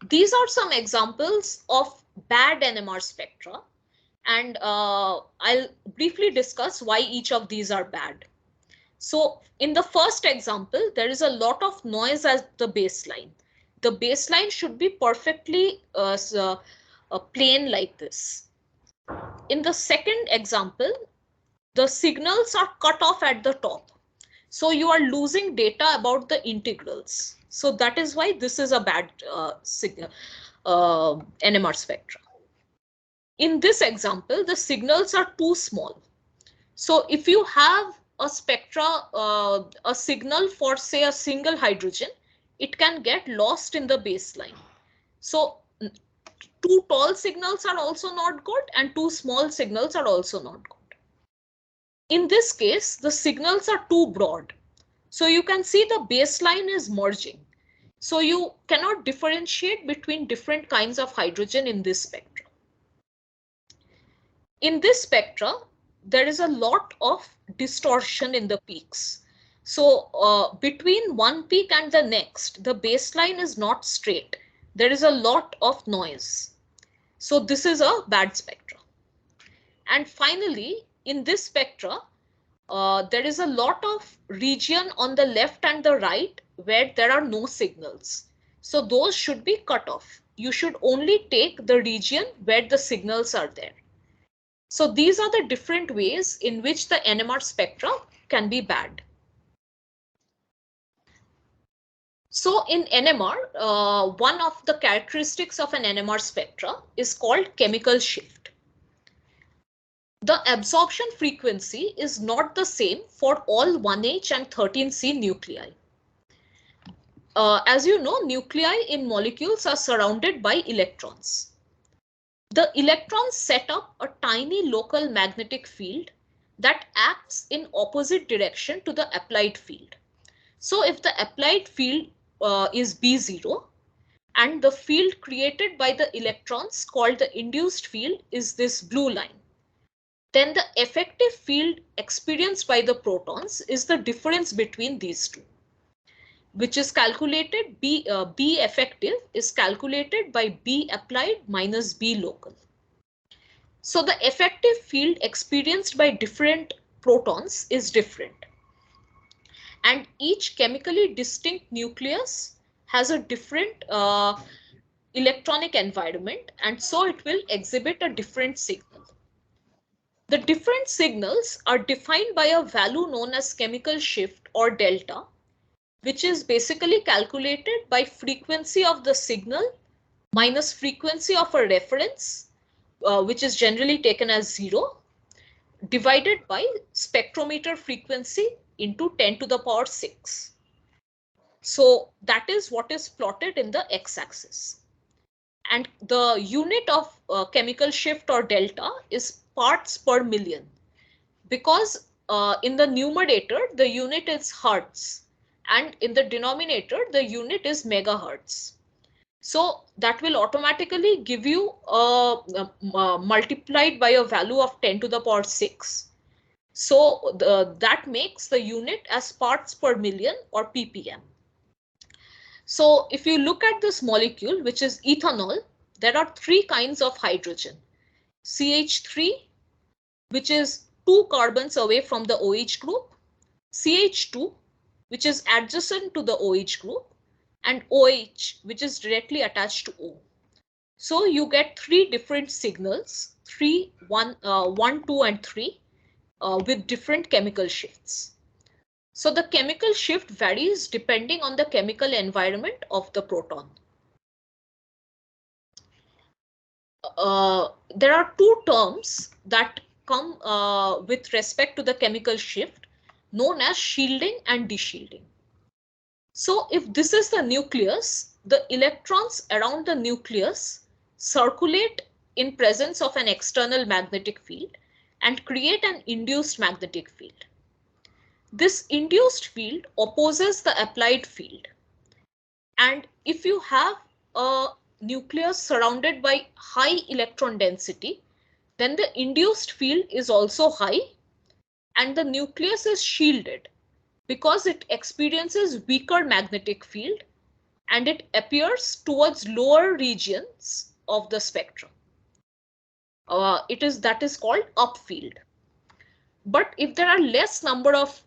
These are some examples of bad NMR spectra, and I'll briefly discuss why each of these are bad. So in the first example, there is a lot of noise as the baseline. The baseline should be perfectly plain like this. In the second example, the signals are cut off at the top. So you are losing data about the integrals. So that is why this is a bad NMR spectra. In this example, the signals are too small. So if you have a spectra, a signal for say a single hydrogen, it can get lost in the baseline. So too tall signals are also not good and too small signals are also not good. In this case, the signals are too broad. So you can see the baseline is merging. So you cannot differentiate between different kinds of hydrogen in this spectra. In this spectra, there is a lot of distortion in the peaks. So between one peak and the next, the baseline is not straight. There is a lot of noise. So this is a bad spectra. And finally, in this spectra, there is a lot of region on the left and the right where there are no signals. So those should be cut off. You should only take the region where the signals are there. So these are the different ways in which the NMR spectra can be bad. So in NMR, one of the characteristics of an NMR spectra is called chemical shift. The absorption frequency is not the same for all 1H and 13C nuclei. As you know, nuclei in molecules are surrounded by electrons. The electrons set up a tiny local magnetic field that acts in opposite direction to the applied field. So if the applied field is B0 and the field created by the electrons called the induced field is this blue line, then the effective field experienced by the protons is the difference between these two, which is calculated, B effective is calculated by B applied minus B local. So the effective field experienced by different protons is different. And each chemically distinct nucleus has a different electronic environment, and so it will exhibit a different signal. The different signals are defined by a value known as chemical shift or delta, which is basically calculated by frequency of the signal minus frequency of a reference, which is generally taken as 0, divided by spectrometer frequency into 10 to the power 6. So that is what is plotted in the x-axis. And the unit of chemical shift or delta is parts per million, because in the numerator, the unit is hertz, and in the denominator, the unit is megahertz. So that will automatically give you multiplied by a value of 10 to the power 6. So that makes the unit as parts per million or ppm. So if you look at this molecule, which is ethanol, there are three kinds of hydrogen. CH3, which is 2 carbons away from the OH group, CH2, which is adjacent to the OH group, and OH, which is directly attached to O. So you get three different signals, 1, 2, and 3, with different chemical shifts. So the chemical shift varies depending on the chemical environment of the proton. There are two terms that come with respect to the chemical shift, known as shielding and deshielding. So if this is the nucleus, the electrons around the nucleus circulate in presence of an external magnetic field and create an induced magnetic field. This induced field opposes the applied field. And if you have a nucleus surrounded by high electron density, then the induced field is also high and the nucleus is shielded because it experiences weaker magnetic field and it appears towards lower regions of the spectrum. That is called upfield. But if there are less number of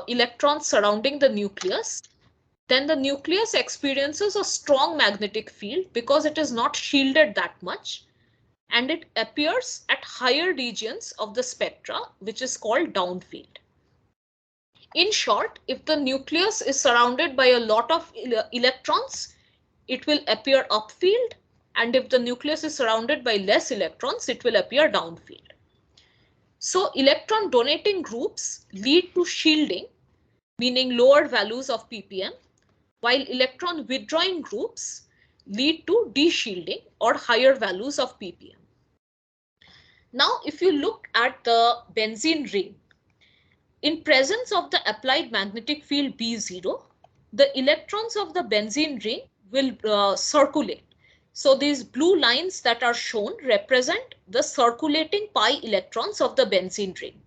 electrons surrounding the nucleus, then the nucleus experiences a strong magnetic field because it is not shielded that much, and it appears at higher regions of the spectra, which is called downfield. In short, if the nucleus is surrounded by a lot of electrons, it will appear upfield, and if the nucleus is surrounded by less electrons, it will appear downfield. So electron donating groups lead to shielding, meaning lower values of ppm, while electron withdrawing groups lead to deshielding or higher values of ppm. Now, if you look at the benzene ring, in presence of the applied magnetic field B0, the electrons of the benzene ring will circulate. So these blue lines that are shown represent the circulating pi electrons of the benzene ring.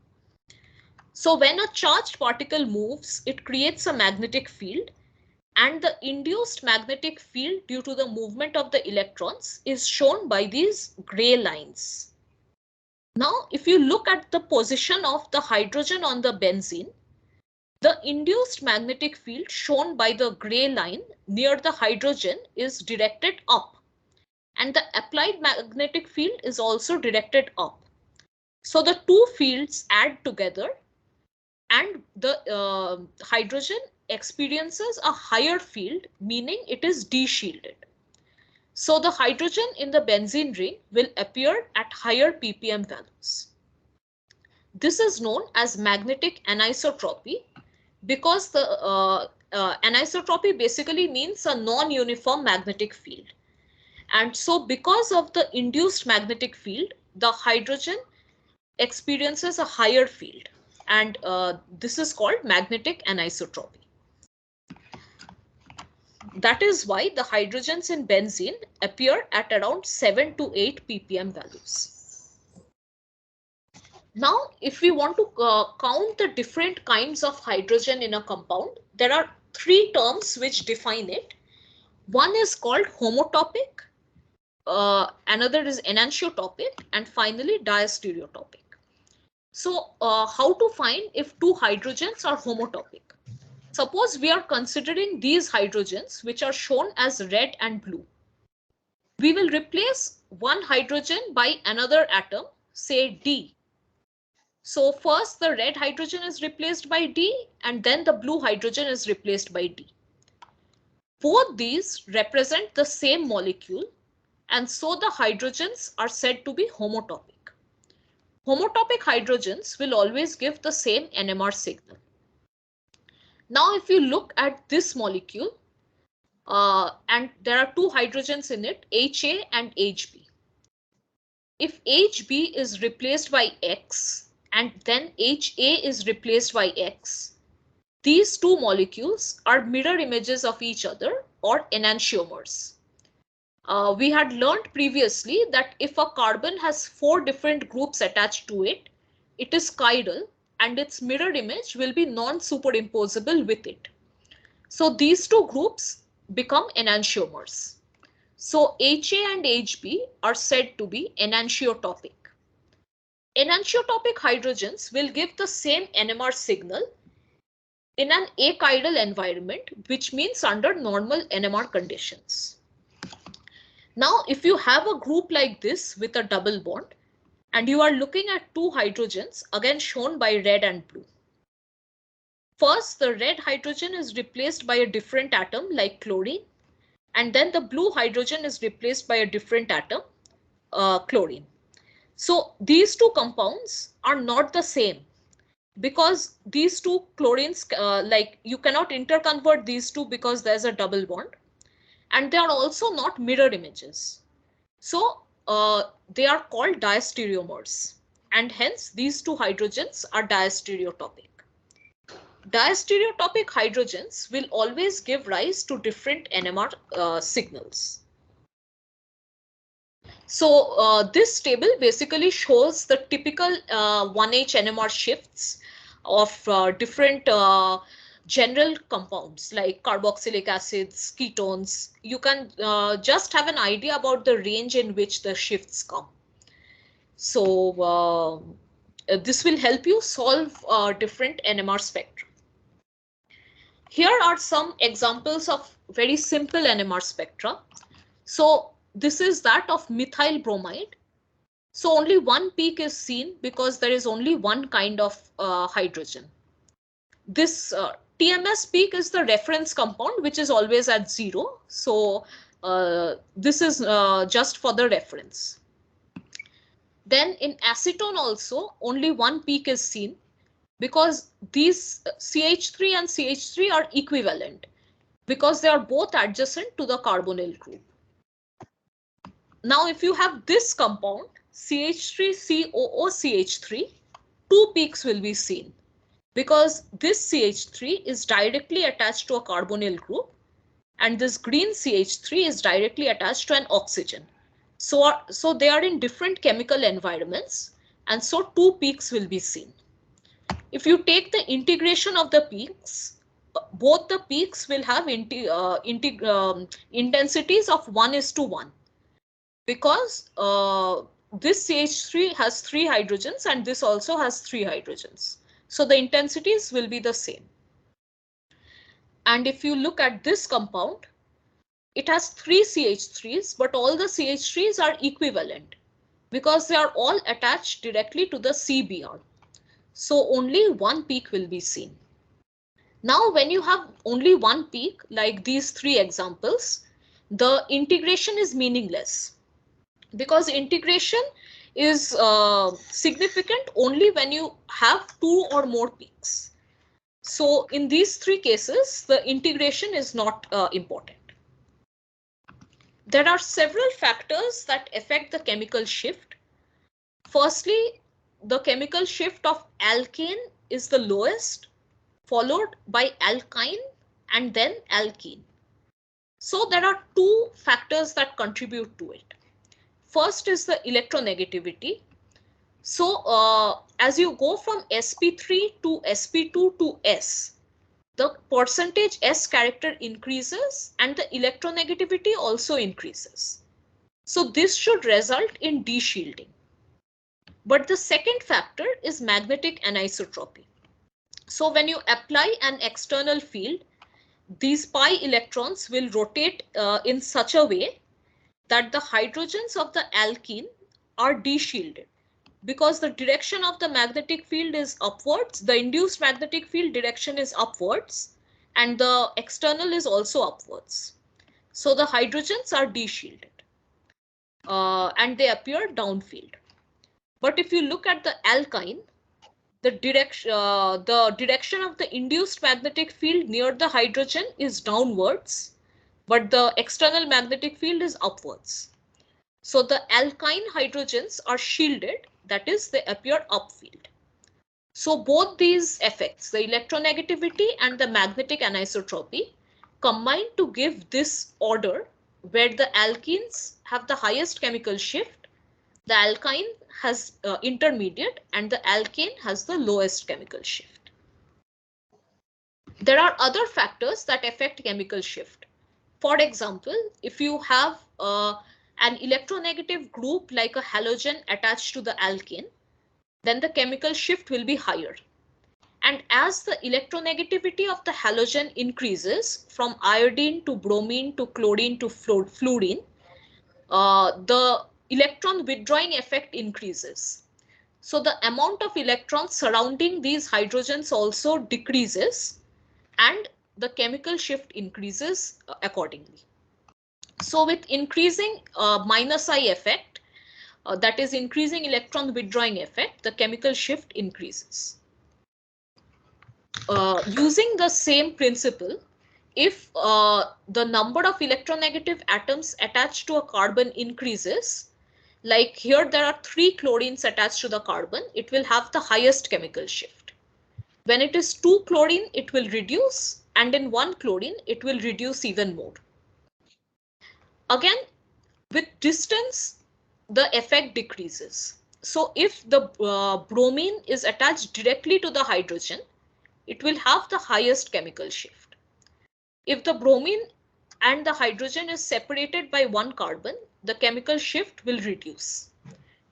So when a charged particle moves, it creates a magnetic field, and the induced magnetic field due to the movement of the electrons is shown by these gray lines. Now, if you look at the position of the hydrogen on the benzene, the induced magnetic field shown by the gray line near the hydrogen is directed up, and the applied magnetic field is also directed up. So the two fields add together, and the hydrogen experiences a higher field, meaning it is deshielded. So the hydrogen in the benzene ring will appear at higher ppm values. This is known as magnetic anisotropy because the anisotropy basically means a non-uniform magnetic field. And so because of the induced magnetic field, the hydrogen experiences a higher field, and this is called magnetic anisotropy. That is why the hydrogens in benzene appear at around 7 to 8 ppm values. Now, if we want to count the different kinds of hydrogen in a compound, there are three terms which define it. One is called homotopic, another is enantiotopic, and finally diastereotopic. So how to find if two hydrogens are homotopic? Suppose we are considering these hydrogens which are shown as red and blue. We will replace one hydrogen by another atom, say D. So first the red hydrogen is replaced by D, and then the blue hydrogen is replaced by D. Both these represent the same molecule, and so the hydrogens are said to be homotopic. Homotopic hydrogens will always give the same NMR signal. Now, if you look at this molecule, and there are two hydrogens in it, HA and HB. If HB is replaced by X and then HA is replaced by X, these two molecules are mirror images of each other, or enantiomers. We had learned previously that if a carbon has 4 different groups attached to it, it is chiral and its mirror image will be non-superimposable with it. So these two groups become enantiomers. So HA and HB are said to be enantiotopic. Enantiotopic hydrogens will give the same NMR signal in an achiral environment, which means under normal NMR conditions. Now, if you have a group like this with a double bond, and you are looking at two hydrogens, again shown by red and blue. First, the red hydrogen is replaced by a different atom like chlorine, and then the blue hydrogen is replaced by a different atom, chlorine. So these two compounds are not the same because these two chlorines, like you cannot interconvert these two because there's a double bond, and they are also not mirror images. So they are called diastereomers, and hence these two hydrogens are diastereotopic. Diastereotopic hydrogens will always give rise to different NMR signals. So this table basically shows the typical 1H NMR shifts of different general compounds like carboxylic acids, ketones. You can just have an idea about the range in which the shifts come. So this will help you solve different NMR spectra. Here are some examples of very simple NMR spectra. So this is that of methyl bromide. So only one peak is seen because there is only one kind of hydrogen. This TMS peak is the reference compound, which is always at 0. So this is just for the reference. Then in acetone also only one peak is seen because these CH3 and CH3 are equivalent because they are both adjacent to the carbonyl group. Now, if you have this compound, CH3COOCH3, two peaks will be seen because this CH3 is directly attached to a carbonyl group and this green CH3 is directly attached to an oxygen. So they are in different chemical environments, and so two peaks will be seen. If you take the integration of the peaks, both the peaks will have intensities of 1:1. Because this CH3 has 3 hydrogens and this also has 3 hydrogens. So the intensities will be the same. And if you look at this compound, it has 3 CH3s, but all the CH3s are equivalent because they are all attached directly to the CBr. So only one peak will be seen. Now, when you have only one peak, like these 3 examples, the integration is meaningless. Because integration is significant only when you have 2 or more peaks. So in these 3 cases, the integration is not important. There are several factors that affect the chemical shift. Firstly, the chemical shift of alkane is the lowest, followed by alkyne and then alkene. So there are 2 factors that contribute to it. First is the electronegativity. So as you go from sp3 to sp2 to S, the percentage S character increases and the electronegativity also increases. So this should result in de-shielding. But the second factor is magnetic anisotropy. So when you apply an external field, these pi electrons will rotate in such a way that the hydrogens of the alkene are de-shielded because the direction of the magnetic field is upwards, the induced magnetic field direction is upwards, and the external is also upwards. So the hydrogens are de-shielded and they appear downfield. But if you look at the alkyne, the direction of the induced magnetic field near the hydrogen is downwards, but the external magnetic field is upwards. So the alkyne hydrogens are shielded, that is, they appear upfield. So both these effects, the electronegativity and the magnetic anisotropy, combine to give this order where the alkenes have the highest chemical shift, the alkyne has intermediate, and the alkane has the lowest chemical shift. There are other factors that affect chemical shift. For example, if you have an electronegative group like a halogen attached to the alkane, then the chemical shift will be higher. And as the electronegativity of the halogen increases from iodine to bromine to chlorine to fluorine, the electron withdrawing effect increases. So the amount of electrons surrounding these hydrogens also decreases and the chemical shift increases accordingly. So with increasing minus I effect, that is increasing electron withdrawing effect, the chemical shift increases. Using the same principle, if the number of electronegative atoms attached to a carbon increases, like here there are 3 chlorines attached to the carbon, it will have the highest chemical shift. When it is 2 chlorine, it will reduce, and in 1 chlorine, it will reduce even more. Again, with distance, the effect decreases. So if the bromine is attached directly to the hydrogen, it will have the highest chemical shift. If the bromine and the hydrogen is separated by 1 carbon, the chemical shift will reduce.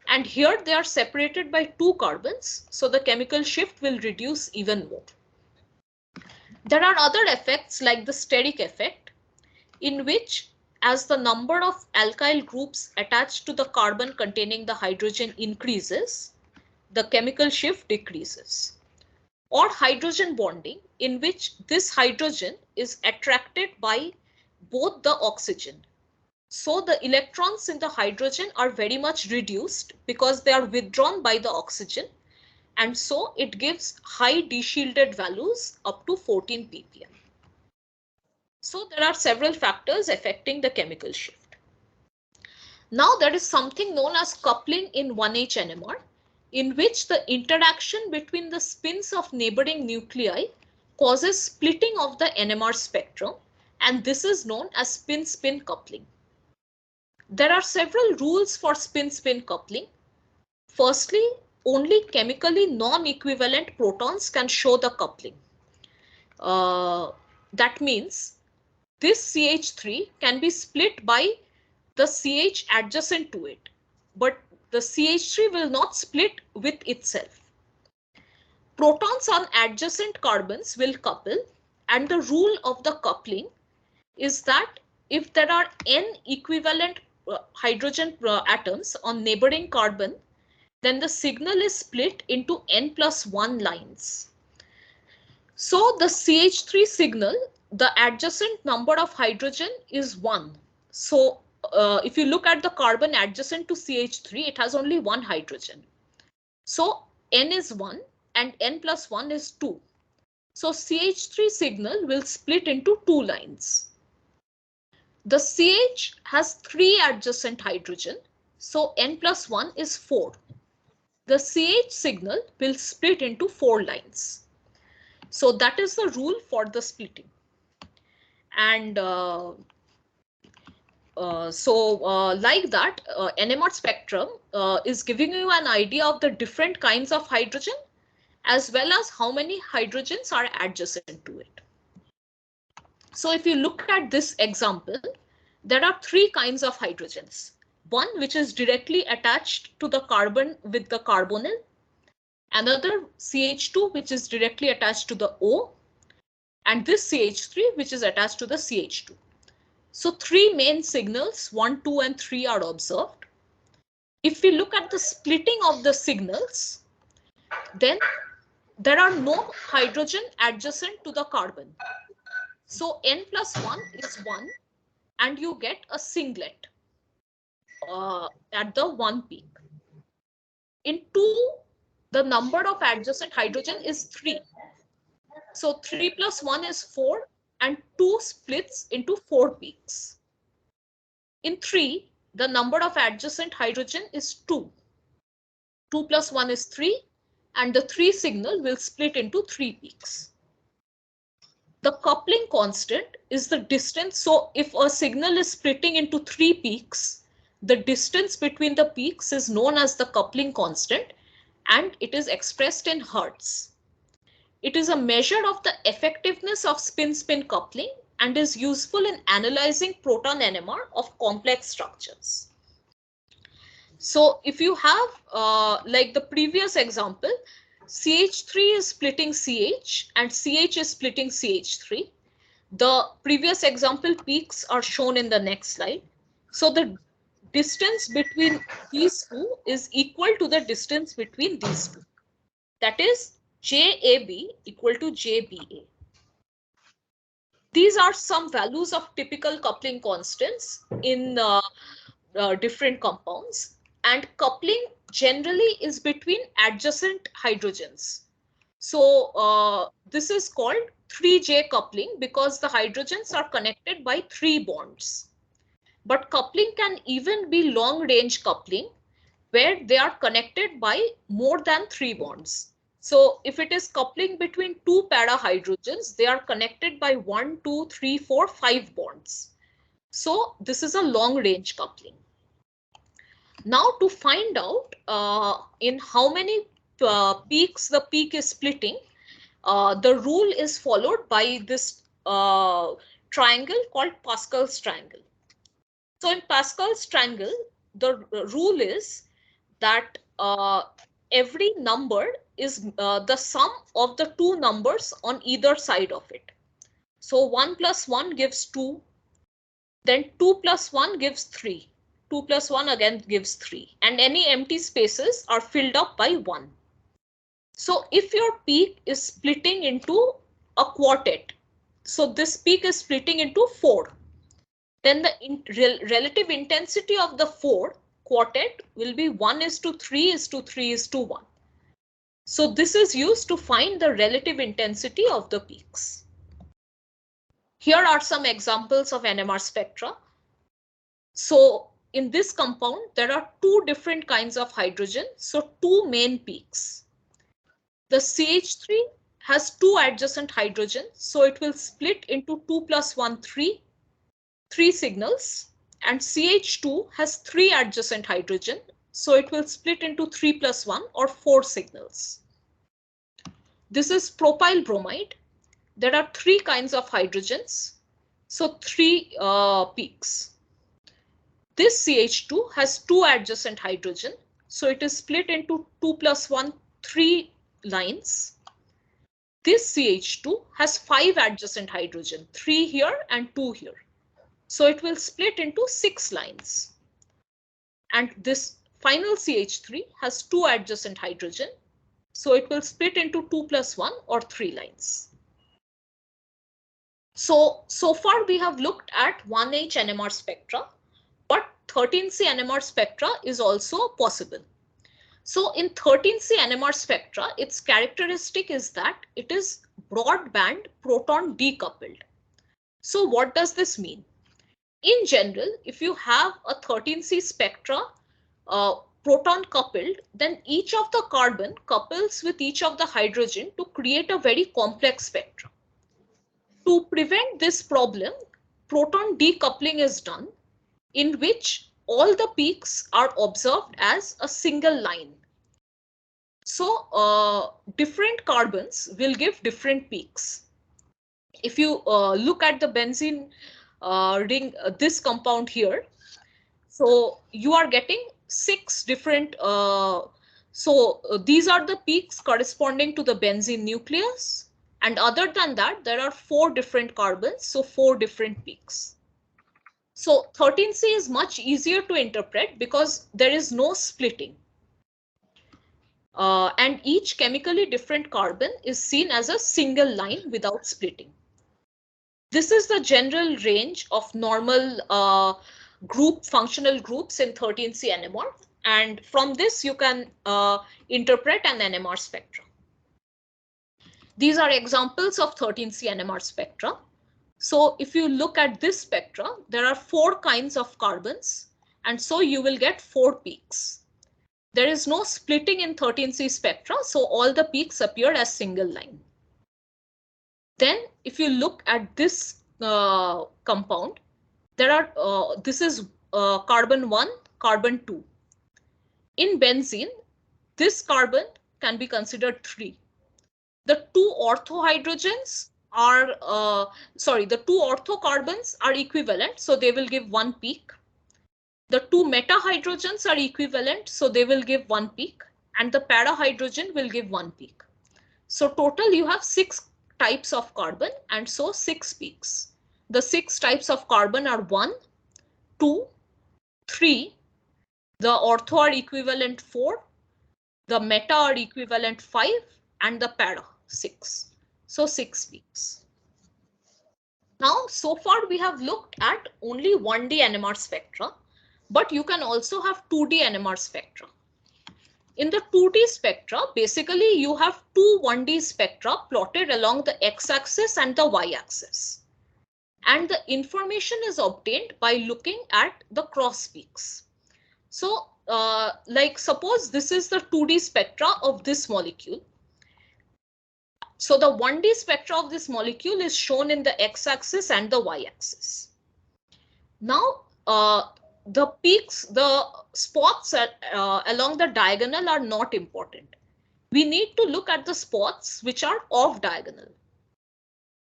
And here they are separated by 2 carbons, so the chemical shift will reduce even more. There are other effects like the steric effect, in which as the number of alkyl groups attached to the carbon containing the hydrogen increases, the chemical shift decreases. Or hydrogen bonding, in which this hydrogen is attracted by both the oxygen. So the electrons in the hydrogen are very much reduced because they are withdrawn by the oxygen, and so it gives high deshielded values up to 14 ppm. So there are several factors affecting the chemical shift. Now there is something known as coupling in 1H NMR, in which the interaction between the spins of neighboring nuclei causes splitting of the NMR spectrum, and this is known as spin-spin coupling. There are several rules for spin-spin coupling. Firstly, only chemically non-equivalent protons can show the coupling. That means this CH3 can be split by the CH adjacent to it, but the CH3 will not split with itself. Protons on adjacent carbons will couple, and the rule of the coupling is that if there are n equivalent hydrogen atoms on neighboring carbon, then the signal is split into n+1 lines. So the CH3 signal, the adjacent number of hydrogen is 1. So if you look at the carbon adjacent to CH3, it has only 1 hydrogen. So n is 1 and n+1 is 2. So CH3 signal will split into 2 lines. The CH has 3 adjacent hydrogen, so n+1 is 4. The CH signal will split into 4 lines. So that is the rule for the splitting. And like that, NMR spectrum is giving you an idea of the different kinds of hydrogen as well as how many hydrogens are adjacent to it. So if you look at this example, there are 3 kinds of hydrogens. One which is directly attached to the carbon with the carbonyl, another CH2 which is directly attached to the O, and this CH3 which is attached to the CH2. So 3 main signals, 1, 2 and 3 are observed. If we look at the splitting of the signals, then there are no hydrogen adjacent to the carbon. So n+1 is 1 and you get a singlet at the 1 peak. In 2, the number of adjacent hydrogen is 3. So 3 + 1 is 4 and 2 splits into 4 peaks. In 3, the number of adjacent hydrogen is 2. 2 + 1 is 3 and the 3 signal will split into 3 peaks. The coupling constant is the distance. So if a signal is splitting into 3 peaks, the distance between the peaks is known as the coupling constant, and it is expressed in Hertz. It is a measure of the effectiveness of spin-spin coupling, and is useful in analyzing proton NMR of complex structures. So if you have, like the previous example, CH3 is splitting CH and CH is splitting CH3. The previous example peaks are shown in the next slide. So the distance between these two is equal to the distance between these two. That is JAB equal to JBA. These are some values of typical coupling constants in different compounds, and coupling generally is between adjacent hydrogens. So this is called 3J coupling because the hydrogens are connected by 3 bonds. But coupling can even be long range coupling where they are connected by more than 3 bonds. So if it is coupling between 2 para hydrogens, they are connected by 1, 2, 3, 4, 5 bonds. So this is a long range coupling. Now to find out in how many peaks the peak is splitting, the rule is followed by this triangle called Pascal's triangle. So in Pascal's triangle, the rule is that every number is the sum of the two numbers on either side of it. So 1 plus 1 gives 2, then 2 plus 1 gives 3. 2 plus 1 again gives 3, and any empty spaces are filled up by 1. So if your peak is splitting into a quartet, so this peak is splitting into 4, then the relative intensity of the 4 quartet will be 1:3:3:1. So this is used to find the relative intensity of the peaks. Here are some examples of NMR spectra. So in this compound, there are 2 different kinds of hydrogen, so 2 main peaks. The CH3 has 2 adjacent hydrogens, so it will split into 2 plus 1, 3 signals, and CH2 has 3 adjacent hydrogen, so it will split into 3 plus 1 or 4 signals. This is propyl bromide. There are 3 kinds of hydrogens, so 3 peaks. This CH2 has 2 adjacent hydrogen, so it is split into 2 plus 1, 3 lines. This CH2 has 5 adjacent hydrogen, 3 here and 2 here. So it will split into 6 lines. And this final CH3 has 2 adjacent hydrogen, so it will split into 2 plus 1 or 3 lines. So far we have looked at 1H NMR spectra, but 13C NMR spectra is also possible. So in 13C NMR spectra, its characteristic is that it is broadband proton decoupled. So what does this mean? In general, if you have a 13C spectra proton coupled, then each of the carbon couples with each of the hydrogen to create a very complex spectra. To prevent this problem, proton decoupling is done, in which all the peaks are observed as a single line. So different carbons will give different peaks. If you look at the benzene ring, this compound here, so you are getting 6 different, these are the peaks corresponding to the benzene nucleus. And other than that, there are 4 different carbons, so 4 different peaks. So 13C is much easier to interpret because there is no splitting. And each chemically different carbon is seen as a single line without splitting. This is the general range of normal functional groups in 13C NMR. And from this, you can interpret an NMR spectra. These are examples of 13C NMR spectra. So if you look at this spectra, there are 4 kinds of carbons, and so you will get 4 peaks. There is no splitting in 13C spectra, so all the peaks appear as single line. Then if you look at this compound, there are this is carbon 1, carbon 2. In benzene, this carbon can be considered 3. The 2 ortho hydrogens are, the two ortho carbons are equivalent, so they will give one peak. The two meta hydrogens are equivalent, so they will give one peak, and the para hydrogen will give one peak. So total you have 6 types of carbon, and so 6 peaks. The 6 types of carbon are 1, 2, 3, the ortho are equivalent 4, the meta are equivalent 5, and the para 6. So 6 peaks. Now, so far we have looked at only 1D NMR spectra, but you can also have 2D NMR spectra. In the 2D spectra, basically you have two 1D spectra plotted along the x-axis and the y-axis. And the information is obtained by looking at the cross peaks. So, like suppose this is the 2D spectra of this molecule. So the 1D spectra of this molecule is shown in the x-axis and the y-axis. Now, the peaks, the spots along the diagonal are not important. We need to look at the spots which are off diagonal.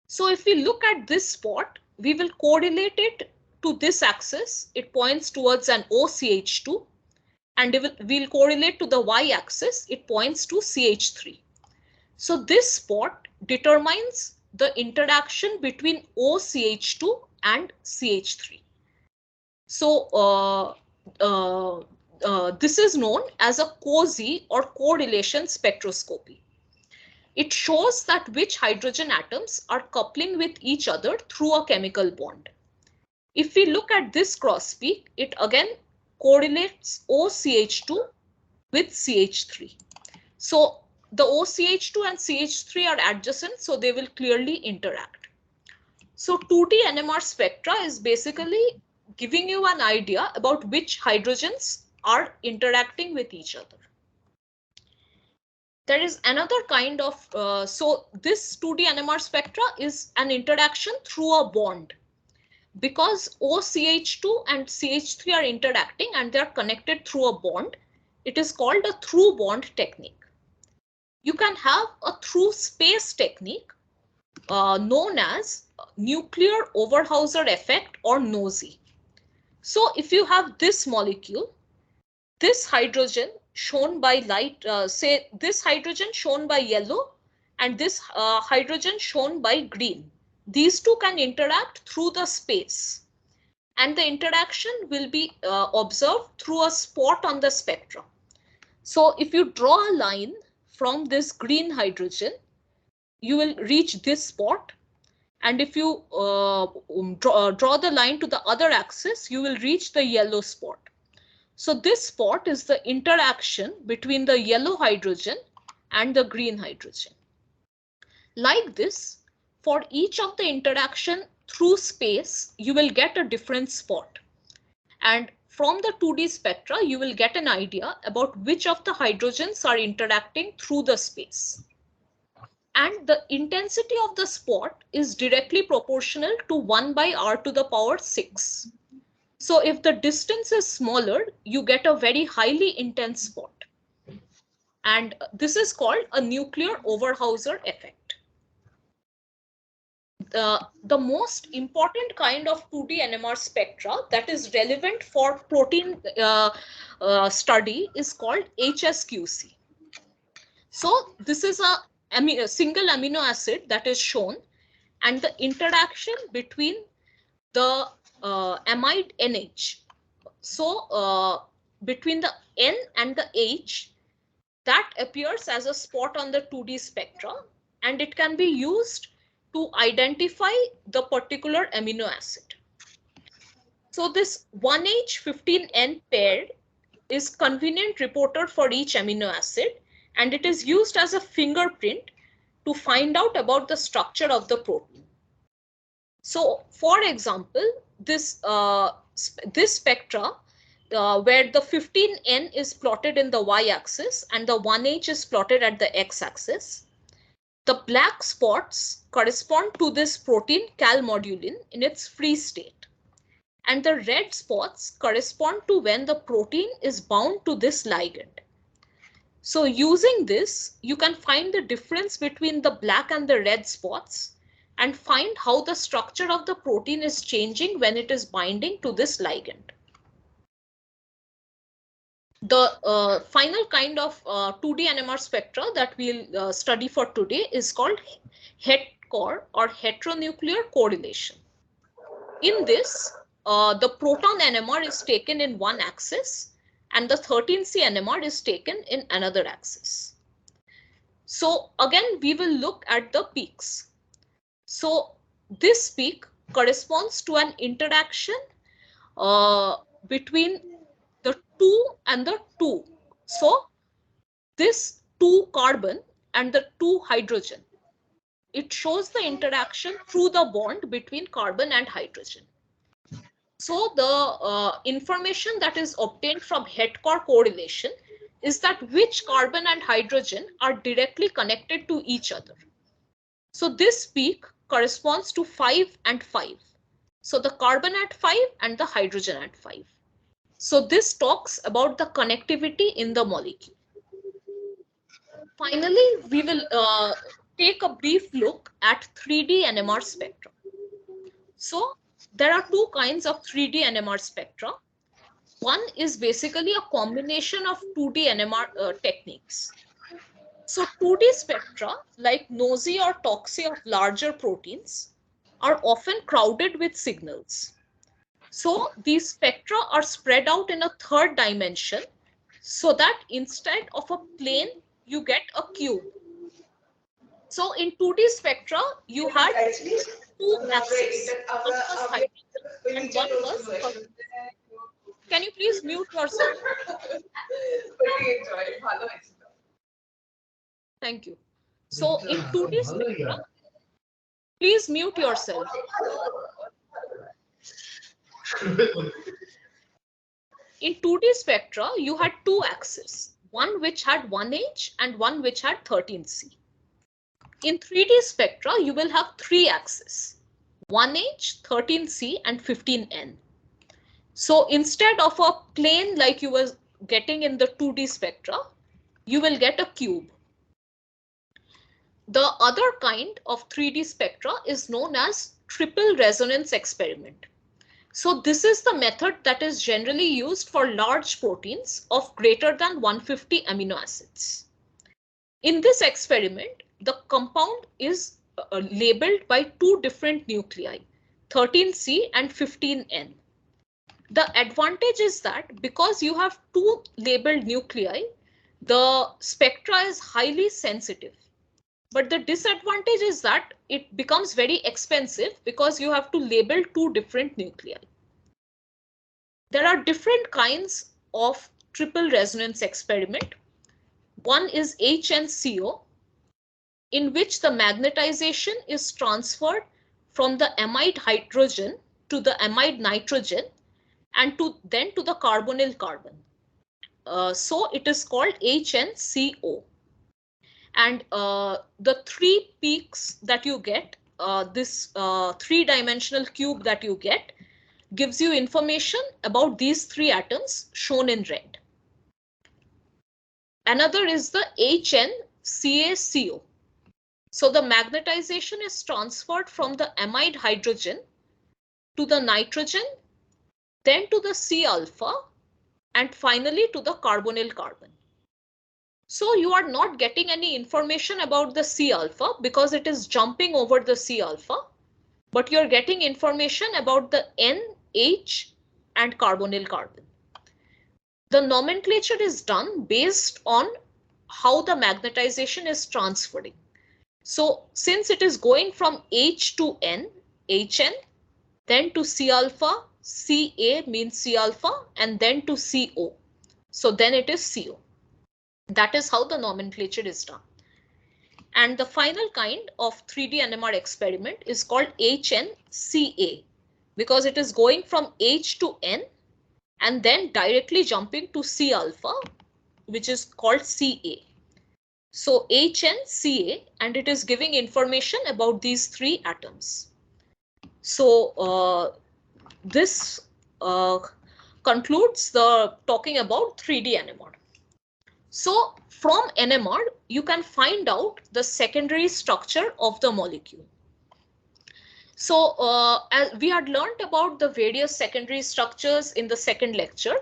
So if we look at this spot, we will correlate it to this axis. It points towards an OCH2, and we'll correlate to the y-axis. It points to CH3. So this spot determines the interaction between OCH2 and CH3. So this is known as a COSY or correlation spectroscopy. It shows that which hydrogen atoms are coupling with each other through a chemical bond. If we look at this cross peak, it again correlates OCH2 with CH3. So the OCH2 and CH3 are adjacent, so they will clearly interact. So 2D NMR spectra is basically giving you an idea about which hydrogens are interacting with each other. There is another kind of, so this 2D NMR spectra is an interaction through a bond. Because OCH2 and CH3 are interacting and they are connected through a bond, it is called a through bond technique. You can have a through space technique known as nuclear Overhauser effect or NOESY. So if you have this molecule, this hydrogen shown by light, say this hydrogen shown by yellow and this hydrogen shown by green. These two can interact through the space, and the interaction will be observed through a spot on the spectrum. So if you draw a line from this green hydrogen, you will reach this spot. And if you draw the line to the other axis, you will reach the yellow spot. So this spot is the interaction between the yellow hydrogen and the green hydrogen. Like this, for each of the interaction through space, you will get a different spot. And from the 2D spectra, you will get an idea about which of the hydrogens are interacting through the space. And the intensity of the spot is directly proportional to 1 by r to the power 6. So if the distance is smaller, you get a very highly intense spot. And this is called a nuclear Overhauser effect. The most important kind of 2D NMR spectra that is relevant for protein study is called HSQC. So this is a single amino acid that is shown, and the interaction between the amide NH. So between the N and the H, that appears as a spot on the 2D spectra, and it can be used to identify the particular amino acid. So this 1H15N pair is convenient reporter for each amino acid, and it is used as a fingerprint to find out about the structure of the protein. So for example, this spectra where the 15N is plotted in the y-axis and the 1H is plotted at the x-axis, the black spots correspond to this protein calmodulin in its free state, and the red spots correspond to when the protein is bound to this ligand. So using this, you can find the difference between the black and the red spots, and find how the structure of the protein is changing when it is binding to this ligand. The final kind of 2D NMR spectra that we'll study for today is called HETCORE or heteronuclear correlation. In this, the proton NMR is taken in one axis and the 13C NMR is taken in another axis. So again, we will look at the peaks. So this peak corresponds to an interaction between the 2 and the 2. So this 2 carbon and the 2 hydrogen, it shows the interaction through the bond between carbon and hydrogen. So the information that is obtained from HETCORE correlation is that which carbon and hydrogen are directly connected to each other. So this peak corresponds to 5 and 5. So the carbon at 5 and the hydrogen at 5. So this talks about the connectivity in the molecule. Finally, we will take a brief look at 3D NMR spectra. So there are two kinds of 3D NMR spectra. One is basically a combination of 2D NMR techniques. So 2D spectra, like NOESY or TOXY of larger proteins, are often crowded with signals. So these spectra are spread out in a third dimension so that instead of a plane, you get a cube. So in 2D spectra, you had two axes. One was hydrogen and one was carbon. Can you please mute yourself? Thank you. So in 2D spectra, please mute yourself. In 2D spectra, you had two axes, one which had 1H and one which had 13C. In 3D spectra, you will have three axes, 1H, 13C and 15N. So instead of a plane like you were getting in the 2D spectra, you will get a cube. The other kind of 3D spectra is known as triple resonance experiment. So this is the method that is generally used for large proteins of greater than 150 amino acids. In this experiment, the compound is labeled by two different nuclei, 13C and 15N. The advantage is that because you have two labeled nuclei, the spectra is highly sensitive. But the disadvantage is that it becomes very expensive because you have to label two different nuclei. There are different kinds of triple resonance experiment. One is HNCO, in which the magnetization is transferred from the amide hydrogen to the amide nitrogen and then to the carbonyl carbon. So it is called HNCO. And the three peaks that you get, this three-dimensional cube that you get, gives you information about these three atoms shown in red. Another is the HNCaCO. So the magnetization is transferred from the amide hydrogen to the nitrogen, then to the C alpha, and finally to the carbonyl carbon. So you are not getting any information about the C alpha because it is jumping over the C alpha, but you're getting information about the N, H, and carbonyl carbon. The nomenclature is done based on how the magnetization is transferring. So since it is going from H to N, HN, then to C alpha, Ca means C alpha, and then to CO. So then it is CO. That is how the nomenclature is done. And the final kind of 3D NMR experiment is called HNCA because it is going from H to N and then directly jumping to C alpha, which is called CA. So HNCA, and it is giving information about these three atoms. So this concludes the talking about 3D NMR. So from NMR, you can find out the secondary structure of the molecule. So as we had learned about the various secondary structures in the second lecture,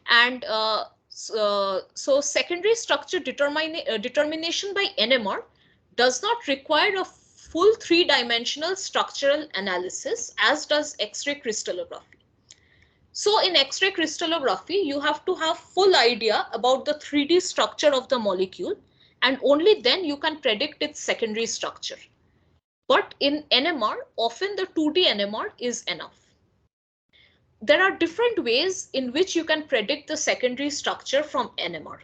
and so secondary structure determination by NMR does not require a full three-dimensional structural analysis as does X-ray crystallography. So in X-ray crystallography, you have to have full idea about the 3D structure of the molecule, and only then you can predict its secondary structure. But in NMR, often the 2D NMR is enough. There are different ways in which you can predict the secondary structure from NMR.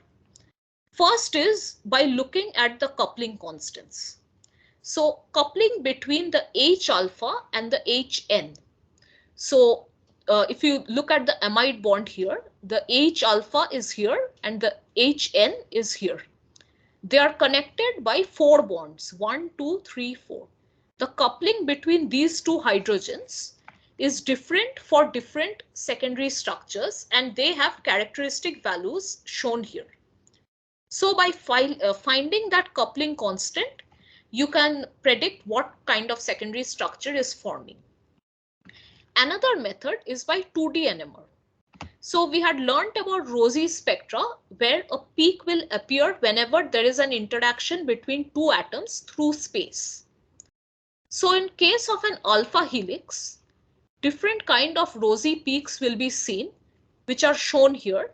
First is by looking at the coupling constants. So coupling between the H alpha and the HN. So if you look at the amide bond here, the H alpha is here and the HN is here. They are connected by 4 bonds, 1, 2, 3, 4. The coupling between these two hydrogens is different for different secondary structures, and they have characteristic values shown here. So by finding that coupling constant, you can predict what kind of secondary structure is forming. Another method is by 2D NMR. So we had learned about rosy spectra, where a peak will appear whenever there is an interaction between two atoms through space. So in case of an alpha helix, different kind of rosy peaks will be seen, which are shown here,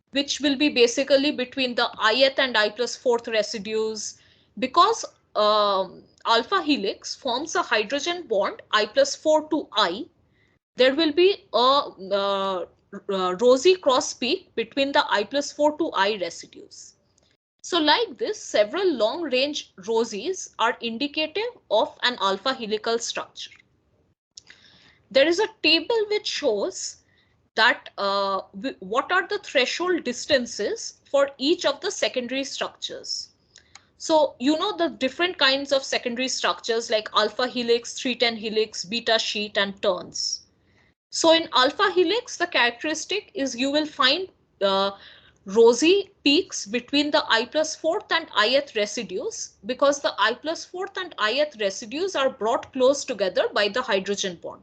which will be basically between the ith and I plus 4th residues. Because alpha helix forms a hydrogen bond I plus 4 to I, there will be a rosy cross peak between the I plus 4 to I residues. So like this, several long range rosies are indicative of an alpha helical structure. There is a table which shows that what are the threshold distances for each of the secondary structures. So you know the different kinds of secondary structures like alpha helix, 310 helix, beta sheet, and turns. So in alpha helix, the characteristic is you will find rosy peaks between the I plus 4th and ith residues, because the I plus 4th and ith residues are brought close together by the hydrogen bond.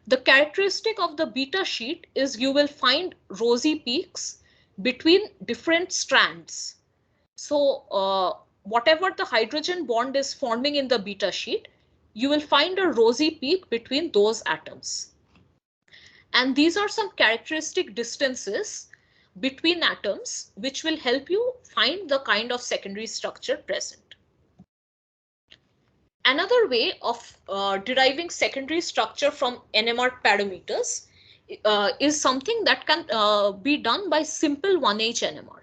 The characteristic of the beta sheet is you will find rosy peaks between different strands. So whatever the hydrogen bond is forming in the beta sheet, you will find a rosy peak between those atoms. And these are some characteristic distances between atoms which will help you find the kind of secondary structure present. Another way of deriving secondary structure from NMR parameters is something that can be done by simple 1H NMR.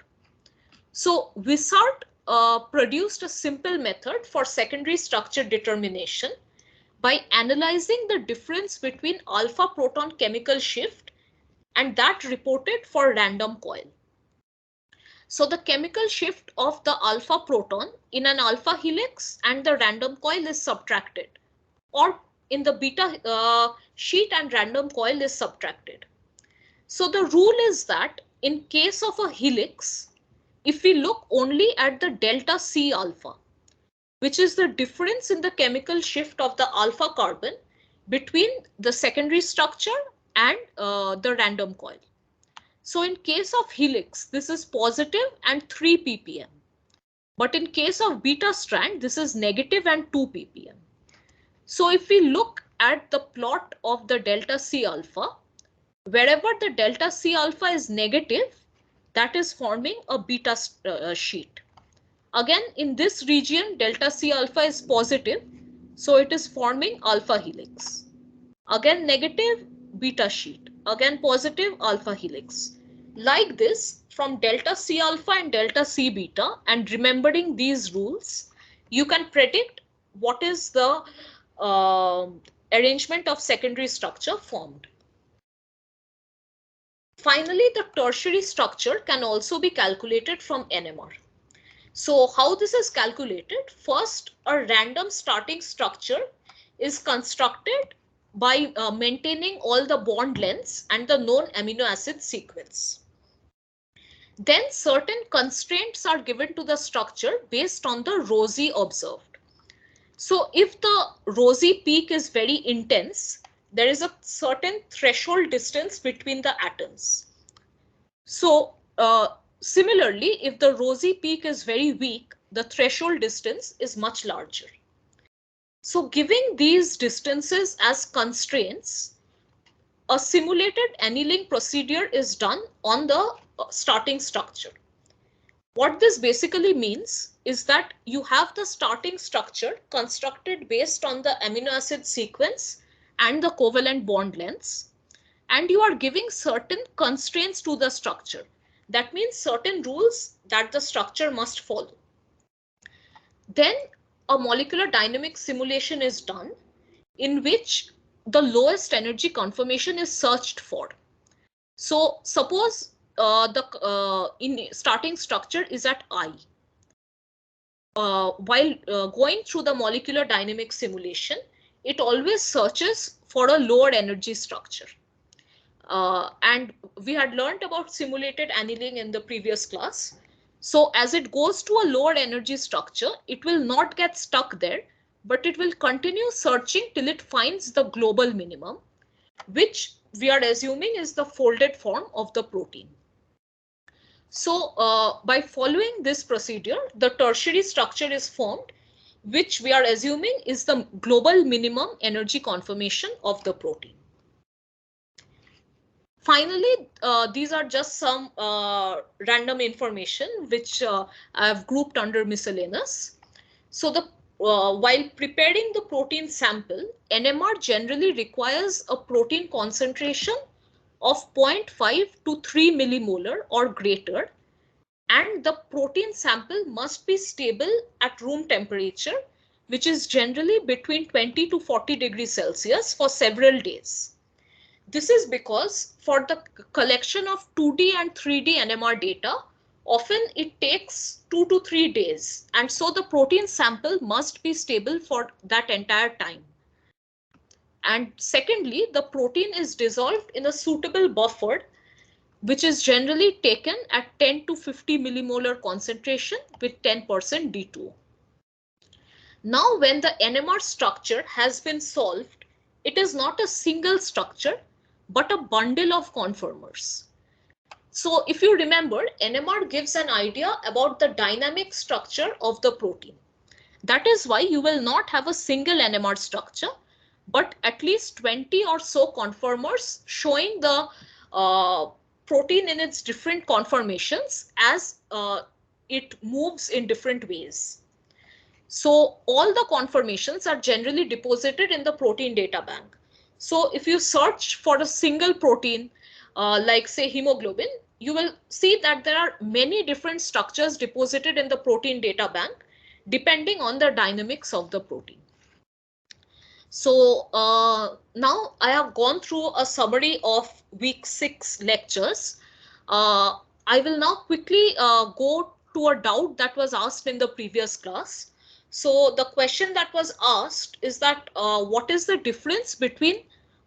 So Wishart produced a simple method for secondary structure determination by analyzing the difference between alpha proton chemical shift and that reported for random coil. So the chemical shift of the alpha proton in an alpha helix and the random coil is subtracted, or in the beta sheet and random coil is subtracted. So the rule is that in case of a helix, if we look only at the delta C alpha, which is the difference in the chemical shift of the alpha carbon between the secondary structure and the random coil. So in case of helix, this is positive and 3 ppm. But in case of beta strand, this is negative and 2 ppm. So if we look at the plot of the delta C alpha, wherever the delta C alpha is negative, that is forming a beta sheet. Again, in this region, delta C alpha is positive, so it is forming alpha helix. Again, negative, beta sheet. Again, positive, alpha helix. Like this, from delta C alpha and delta C beta, and remembering these rules, you can predict what is the arrangement of secondary structure formed. Finally, the tertiary structure can also be calculated from NMR. So how this is calculated? First, a random starting structure is constructed by maintaining all the bond lengths and the known amino acid sequence. Then certain constraints are given to the structure based on the rosy observed. So if the rosy peak is very intense, there is a certain threshold distance between the atoms. So similarly, if the rosy peak is very weak, the threshold distance is much larger. So giving these distances as constraints, a simulated annealing procedure is done on the starting structure. What this basically means is that you have the starting structure constructed based on the amino acid sequence and the covalent bond lengths, and you are giving certain constraints to the structure. That means certain rules that the structure must follow. Then a molecular dynamic simulation is done in which the lowest energy conformation is searched for. So suppose the starting structure is at I. While going through the molecular dynamic simulation, it always searches for a lower energy structure. And we had learned about simulated annealing in the previous class. So as it goes to a lower energy structure, it will not get stuck there, but it will continue searching till it finds the global minimum, which we are assuming is the folded form of the protein. So by following this procedure, the tertiary structure is formed, which we are assuming is the global minimum energy conformation of the protein. Finally, these are just some random information which I've grouped under miscellaneous. So while preparing the protein sample, NMR generally requires a protein concentration of 0.5 to 3 millimolar or greater, and the protein sample must be stable at room temperature, which is generally between 20 to 40 degrees Celsius for several days. This is because for the collection of 2D and 3D NMR data, often it takes 2 to 3 days, and so the protein sample must be stable for that entire time. And secondly, the protein is dissolved in a suitable buffer, which is generally taken at 10 to 50 millimolar concentration with 10% D2O. Now, when the NMR structure has been solved, it is not a single structure, but a bundle of conformers. So if you remember, NMR gives an idea about the dynamic structure of the protein. That is why you will not have a single NMR structure, but at least 20 or so conformers showing the protein in its different conformations as it moves in different ways. So all the conformations are generally deposited in the protein data bank. So if you search for a single protein, like say hemoglobin, you will see that there are many different structures deposited in the protein data bank, depending on the dynamics of the protein. So now I have gone through a summary of week 6 lectures. I will now quickly go to a doubt that was asked in the previous class. So the question that was asked is that what is the difference between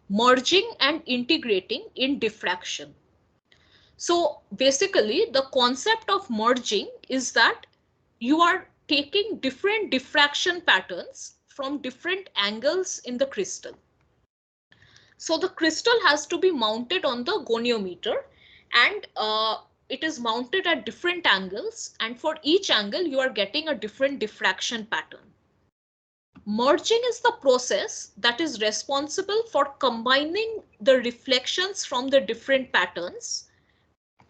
merging and integrating in diffraction? So basically the concept of merging is that you are taking different diffraction patterns from different angles in the crystal. So the crystal has to be mounted on the goniometer, and it is mounted at different angles, and for each angle you are getting a different diffraction pattern. Merging is the process that is responsible for combining the reflections from the different patterns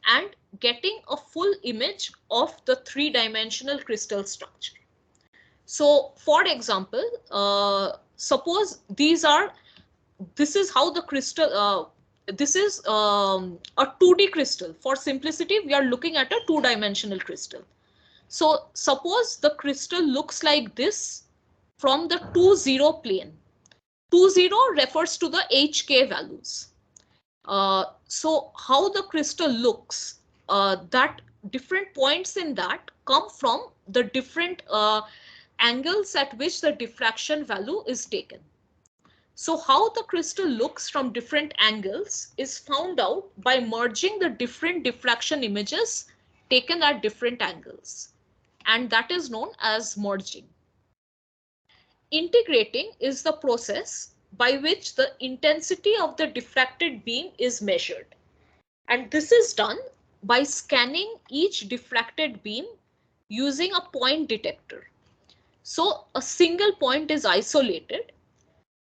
and getting a full image of the three-dimensional crystal structure. So for example, suppose this is how the crystal, this is a 2D crystal. For simplicity, we are looking at a two-dimensional crystal. So suppose the crystal looks like this from the 2-0 plane. 2-0 refers to the HK values. So how the crystal looks, that different points in that come from the different angles at which the diffraction value is taken. So how the crystal looks from different angles is found out by merging the different diffraction images taken at different angles, and that is known as merging. integrating is the process by which the intensity of the diffracted beam is measured. And this is done by scanning each diffracted beam using a point detector. So a single point is isolated,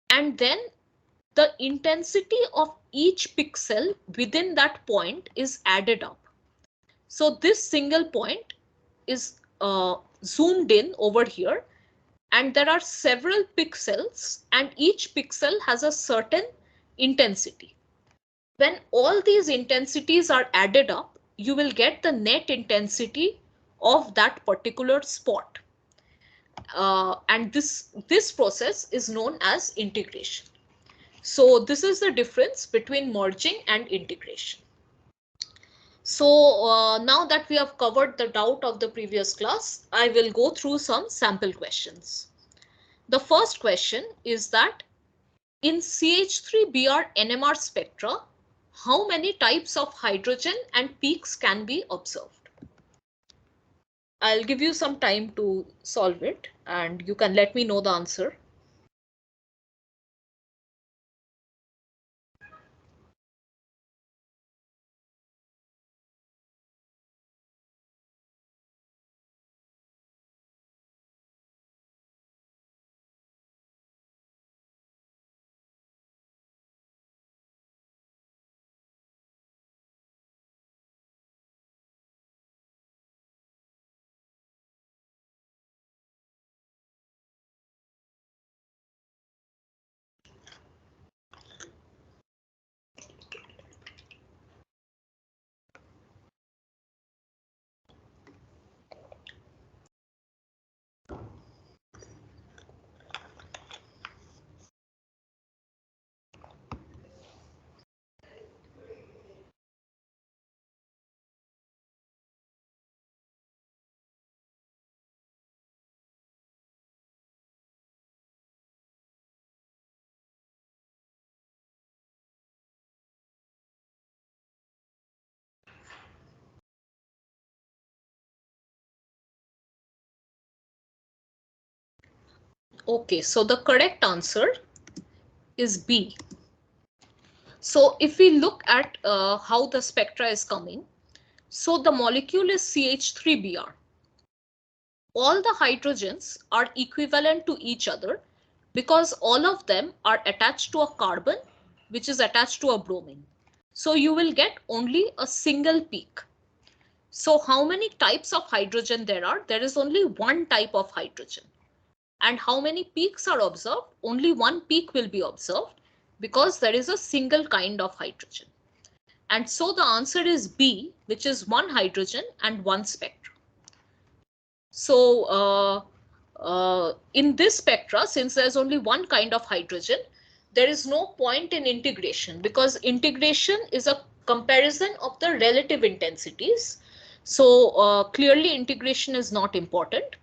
and then the intensity of each pixel within that point is added up. So this single point is zoomed in over here, and there are several pixels, and each pixel has a certain intensity. When all these intensities are added up, you will get the net intensity of that particular spot. And this process is known as integration. So this is the difference between merging and integration. So now that we have covered the doubt of the previous class, I will go through some sample questions. The first question is that in CH3Br NMR spectra, how many types of hydrogen and peaks can be observed? I'll give you some time to solve it, and you can let me know the answer. Okay, so the correct answer is B. So if we look at how the spectra is coming, so the molecule is CH3Br. All the hydrogens are equivalent to each other because all of them are attached to a carbon which is attached to a bromine. So you will get only a single peak. So how many types of hydrogen there are? There is only one type of hydrogen. And how many peaks are observed? Only one peak will be observed because there is a single kind of hydrogen. And so the answer is B, which is one hydrogen and one spectra. So in this spectra, since there's only one kind of hydrogen, there is no point in integration because integration is a comparison of the relative intensities. So clearly integration is not important.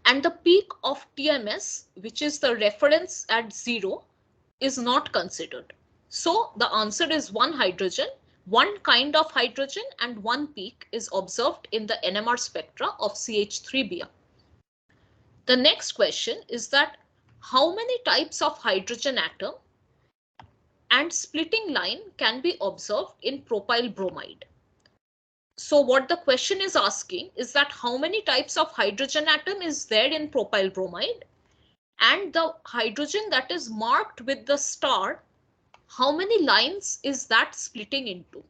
And the peak of TMS, which is the reference at 0, is not considered. So the answer is one hydrogen, one kind of hydrogen, and one peak is observed in the NMR spectra of CH3Br. The next question is that how many types of hydrogen atom and splitting line can be observed in propyl bromide? So what the question is asking is that how many types of hydrogen atom is there in propyl bromide, and the hydrogen that is marked with the star, how many lines is that splitting into?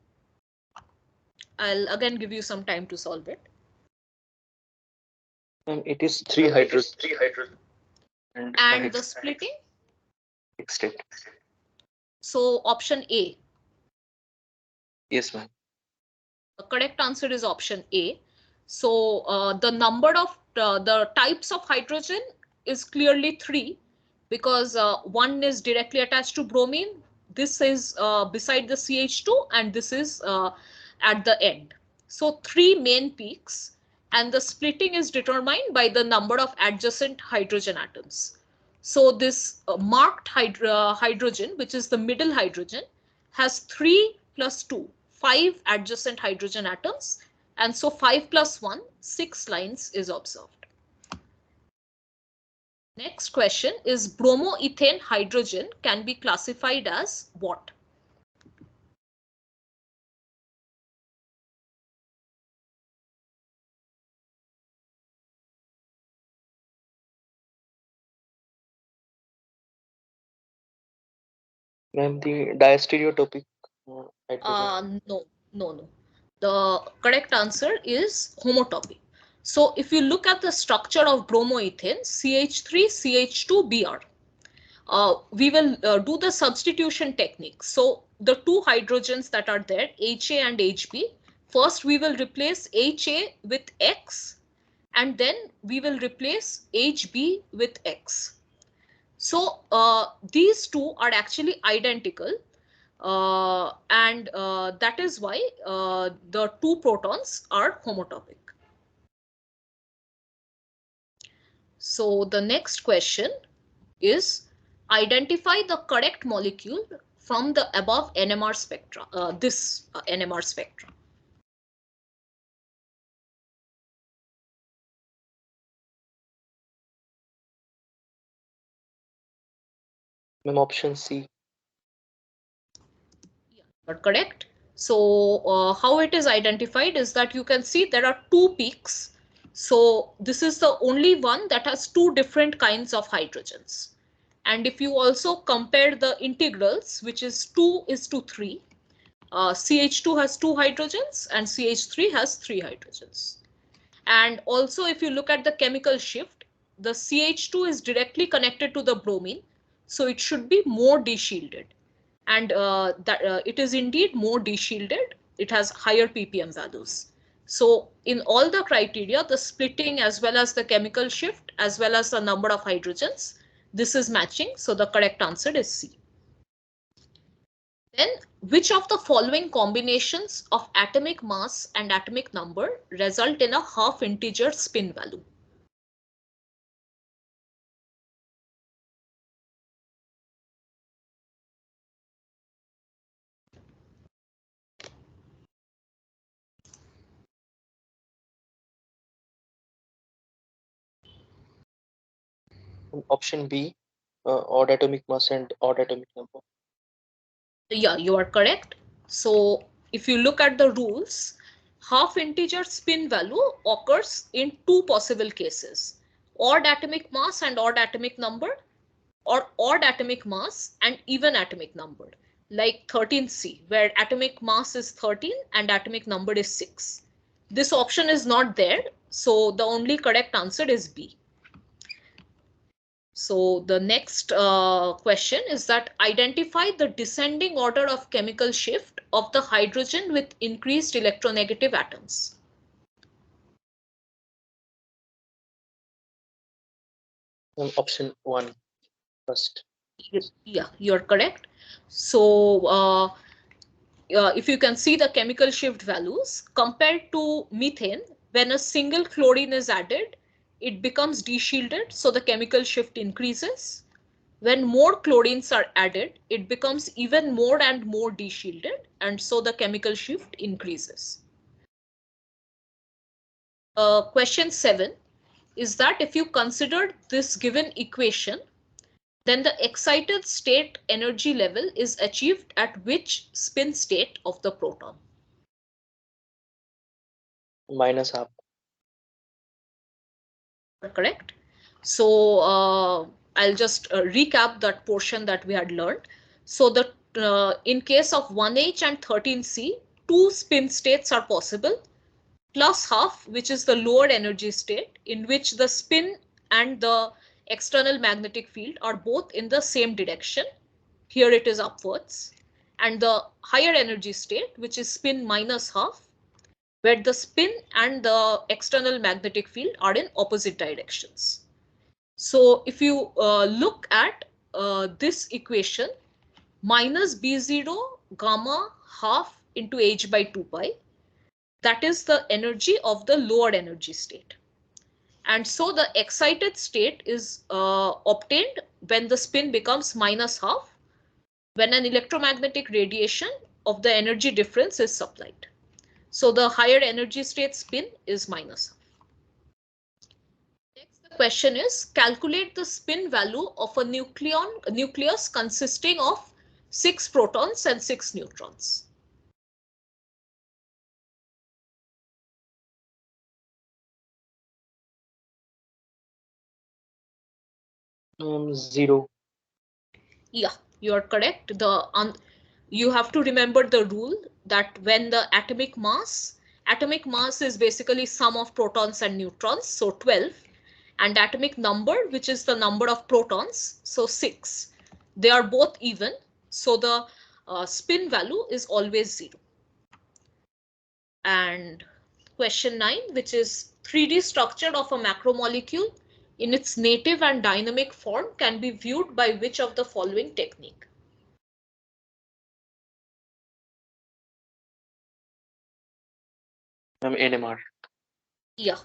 I'll again give you some time to solve it. It is three hydrogen. And the splitting? Extent. So option A. Yes, ma'am. The correct answer is option A. So the number of the types of hydrogen is clearly 3 because one is directly attached to bromine. This is beside the CH2 and this is at the end. So 3 main peaks, and the splitting is determined by the number of adjacent hydrogen atoms. So this marked hydrogen, which is the middle hydrogen, has 3 plus 2, 5 adjacent hydrogen atoms, and so 5 plus 1, 6 lines is observed. Next question is bromoethane hydrogen can be classified as what? Ma'am, the diastereotopic hydrogen. No. The correct answer is homotopy. So if you look at the structure of bromoethane, CH3, CH2, Br, we will do the substitution technique. So the two hydrogens that are there, HA and HB, first we will replace HA with X, and then we will replace HB with X. So these two are actually identical, and that is why the two protons are homotopic. So the next question is, identify the correct molecule from the above NMR spectra, this NMR spectra. Ma'am, option C. Yeah, you're correct. So how it is identified is that you can see there are two peaks. So this is the only one that has two different kinds of hydrogens. And if you also compare the integrals, which is 2:3, CH2 has 2 hydrogens and CH3 has 3 hydrogens. And also if you look at the chemical shift, the CH2 is directly connected to the bromine, so it should be more deshielded. And it is indeed more deshielded. It has higher ppm values. So in all the criteria, the splitting as well as the chemical shift as well as the number of hydrogens, this is matching. So the correct answer is C. Then, which of the following combinations of atomic mass and atomic number result in a half integer spin value? Option B, odd atomic mass and odd atomic number. Yeah, you are correct. So if you look at the rules, half integer spin value occurs in two possible cases: odd atomic mass and odd atomic number, or odd atomic mass and even atomic number, like 13C, where atomic mass is 13 and atomic number is 6. This option is not there, so the only correct answer is B. So the next question is that identify the descending order of chemical shift of the hydrogen with increased electronegative atoms. Option 1 first. Yeah, you're correct. So if you can see the chemical shift values compared to methane, when a single chlorine is added, it becomes deshielded, so the chemical shift increases. When more chlorines are added, it becomes even more and more deshielded, and so the chemical shift increases. Question 7 is that if you consider this given equation, then the excited state energy level is achieved at which spin state of the proton? Minus half. Correct. So I'll just recap that portion that we had learned. So the in case of 1H and 13C, two spin states are possible, plus half, which is the lower energy state, in which the spin and the external magnetic field are both in the same direction. Here it is upwards. And the higher energy state, which is spin minus half, where the spin and the external magnetic field are in opposite directions. So if you look at this equation, minus B0 gamma half into h by 2 pi, that is the energy of the lower energy state. And so the excited state is obtained when the spin becomes minus half, when an electromagnetic radiation of the energy difference is supplied. So the higher energy state spin is minus half. Next, the question is calculate the spin value of a nucleus consisting of 6 protons and 6 neutrons. 0. Yeah, you are correct. You have to remember the rule that when the atomic mass is basically sum of protons and neutrons, so 12, and atomic number, which is the number of protons, so 6. They are both even, so the spin value is always 0. And question 9, which is 3D structure of a macromolecule in its native and dynamic form can be viewed by which of the following technique? NMR. Yeah.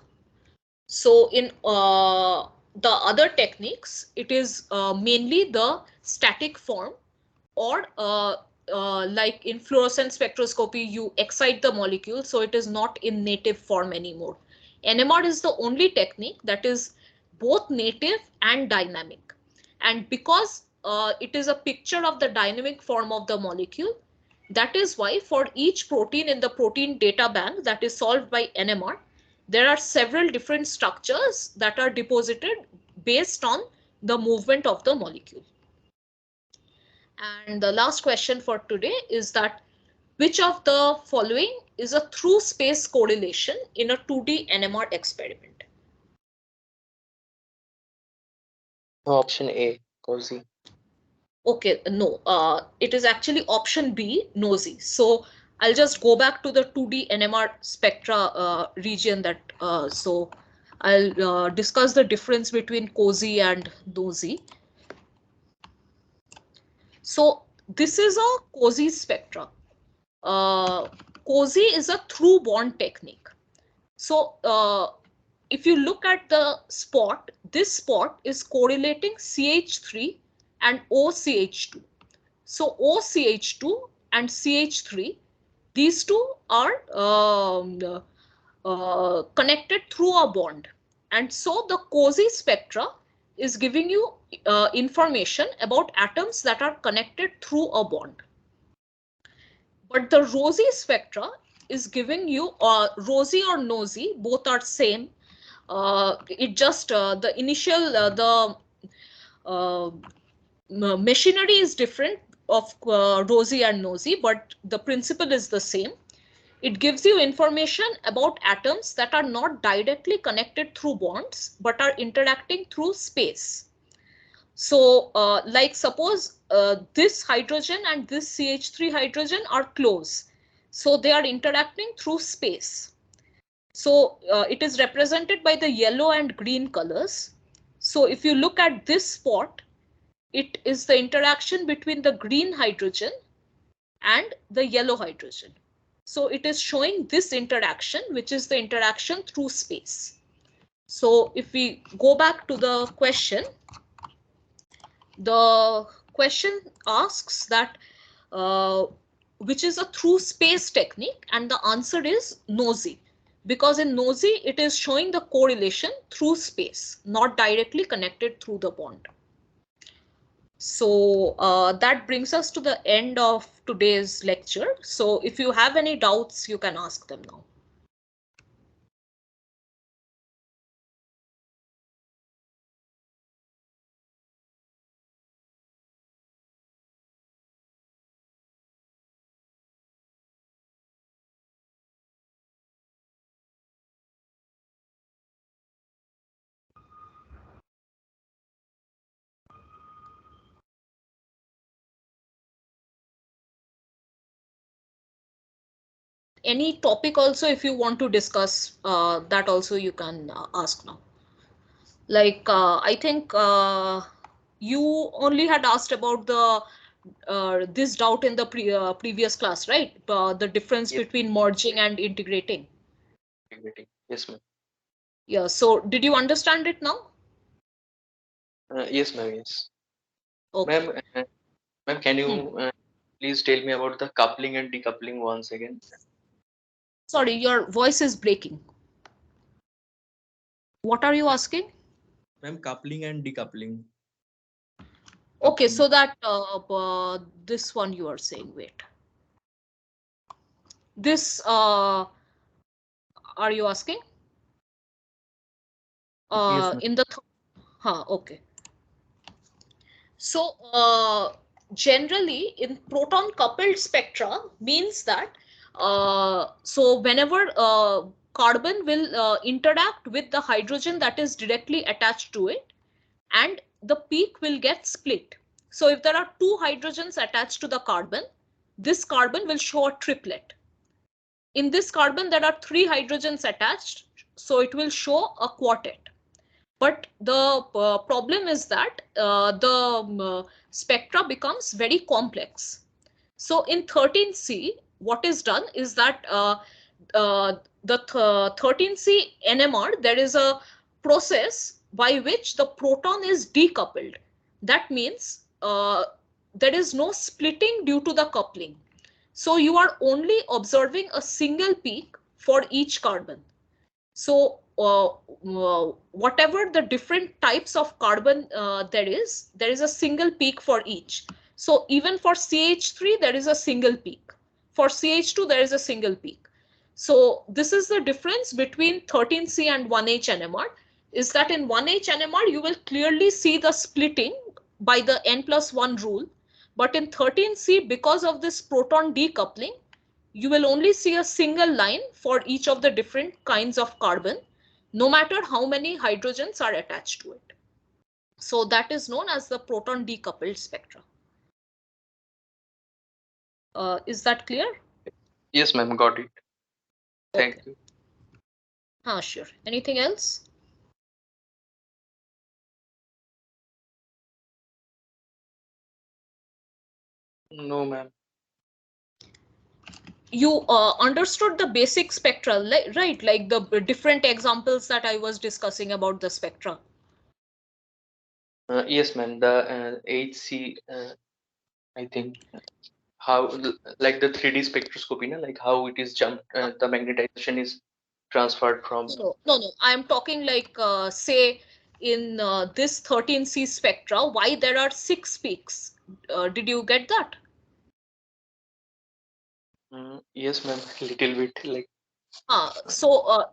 So in the other techniques, it is mainly the static form, or like in fluorescence spectroscopy, you excite the molecule, so it is not in native form anymore. NMR is the only technique that is both native and dynamic. And because it is a picture of the dynamic form of the molecule, that is why for each protein in the protein data bank that is solved by NMR, there are several different structures that are deposited based on the movement of the molecule. And the last question for today is that which of the following is a through space correlation in a 2D NMR experiment? Option A, COSY. Okay, no, it is actually option B, nosy. So I'll just go back to the 2D NMR spectra region that, so I'll discuss the difference between COSY and nosy. So this is a COSY spectra. COSY is a through bond technique. So if you look at the spot, this spot is correlating CH3 and OCH2. So OCH2 and CH3, these two are connected through a bond. And so the COSY spectra is giving you information about atoms that are connected through a bond. But the rosy spectra is giving you, rosy or nosy, both are same. It just, the initial, the machinery is different of rosy and nosy, but the principle is the same. It gives you information about atoms that are not directly connected through bonds, but are interacting through space. So like suppose this hydrogen and this CH3 hydrogen are close. So they are interacting through space. So it is represented by the yellow and green colors. So if you look at this spot, it is the interaction between the green hydrogen and the yellow hydrogen. So it is showing this interaction, which is the interaction through space. So if we go back to the question asks that which is a through space technique, and the answer is nosy, because in nosy it is showing the correlation through space, not directly connected through the bond. So that brings us to the end of today's lecture. So if you have any doubts, you can ask them now. Any topic also, if you want to discuss, that also you can ask now. Like I think you only had asked about the this doubt in the previous class, right? The difference Yes. between merging and integrating. Integrating. Yes, ma'am. Yeah. So did you understand it now? Yes, ma'am. Yes. Okay. Ma'am, ma'am, can you please tell me about the coupling and decoupling once again? Sorry, your voice is breaking. What are you asking? Ma'am, coupling and decoupling. Okay, so that this one you are saying, wait. This are you asking? Yes, ma'am. In the okay. So generally in proton coupled spectra means that so whenever carbon will interact with the hydrogen that is directly attached to it, and the peak will get split. So if there are two hydrogens attached to the carbon, this carbon will show a triplet. In this carbon there are three hydrogens attached, so it will show a quartet. But the problem is that the spectra becomes very complex. So in 13C, what is done is that the 13C NMR, there is a process by which the proton is decoupled. That means there is no splitting due to the coupling. So you are only observing a single peak for each carbon. So whatever the different types of carbon there is a single peak for each. So even for CH3, there is a single peak. For CH2, there is a single peak. So this is the difference between 13C and 1H NMR, is that in 1H NMR, you will clearly see the splitting by the n+1 rule. But in 13C, because of this proton decoupling, you will only see a single line for each of the different kinds of carbon, no matter how many hydrogens are attached to it. So that is known as the proton decoupled spectra. Is that clear? Yes, ma'am, got it. Thank you. Sure. Anything else? No, ma'am. You understood the basic spectra, right? Like the different examples that I was discussing about the spectra. Yes, ma'am. The HC, I think, how like the 3D spectroscopy, na? Like how it is jumped, the magnetization is transferred from. No. I am talking like, say, in this 13C spectra, why there are 6 peaks. Did you get that? Yes, ma'am. Little bit like. So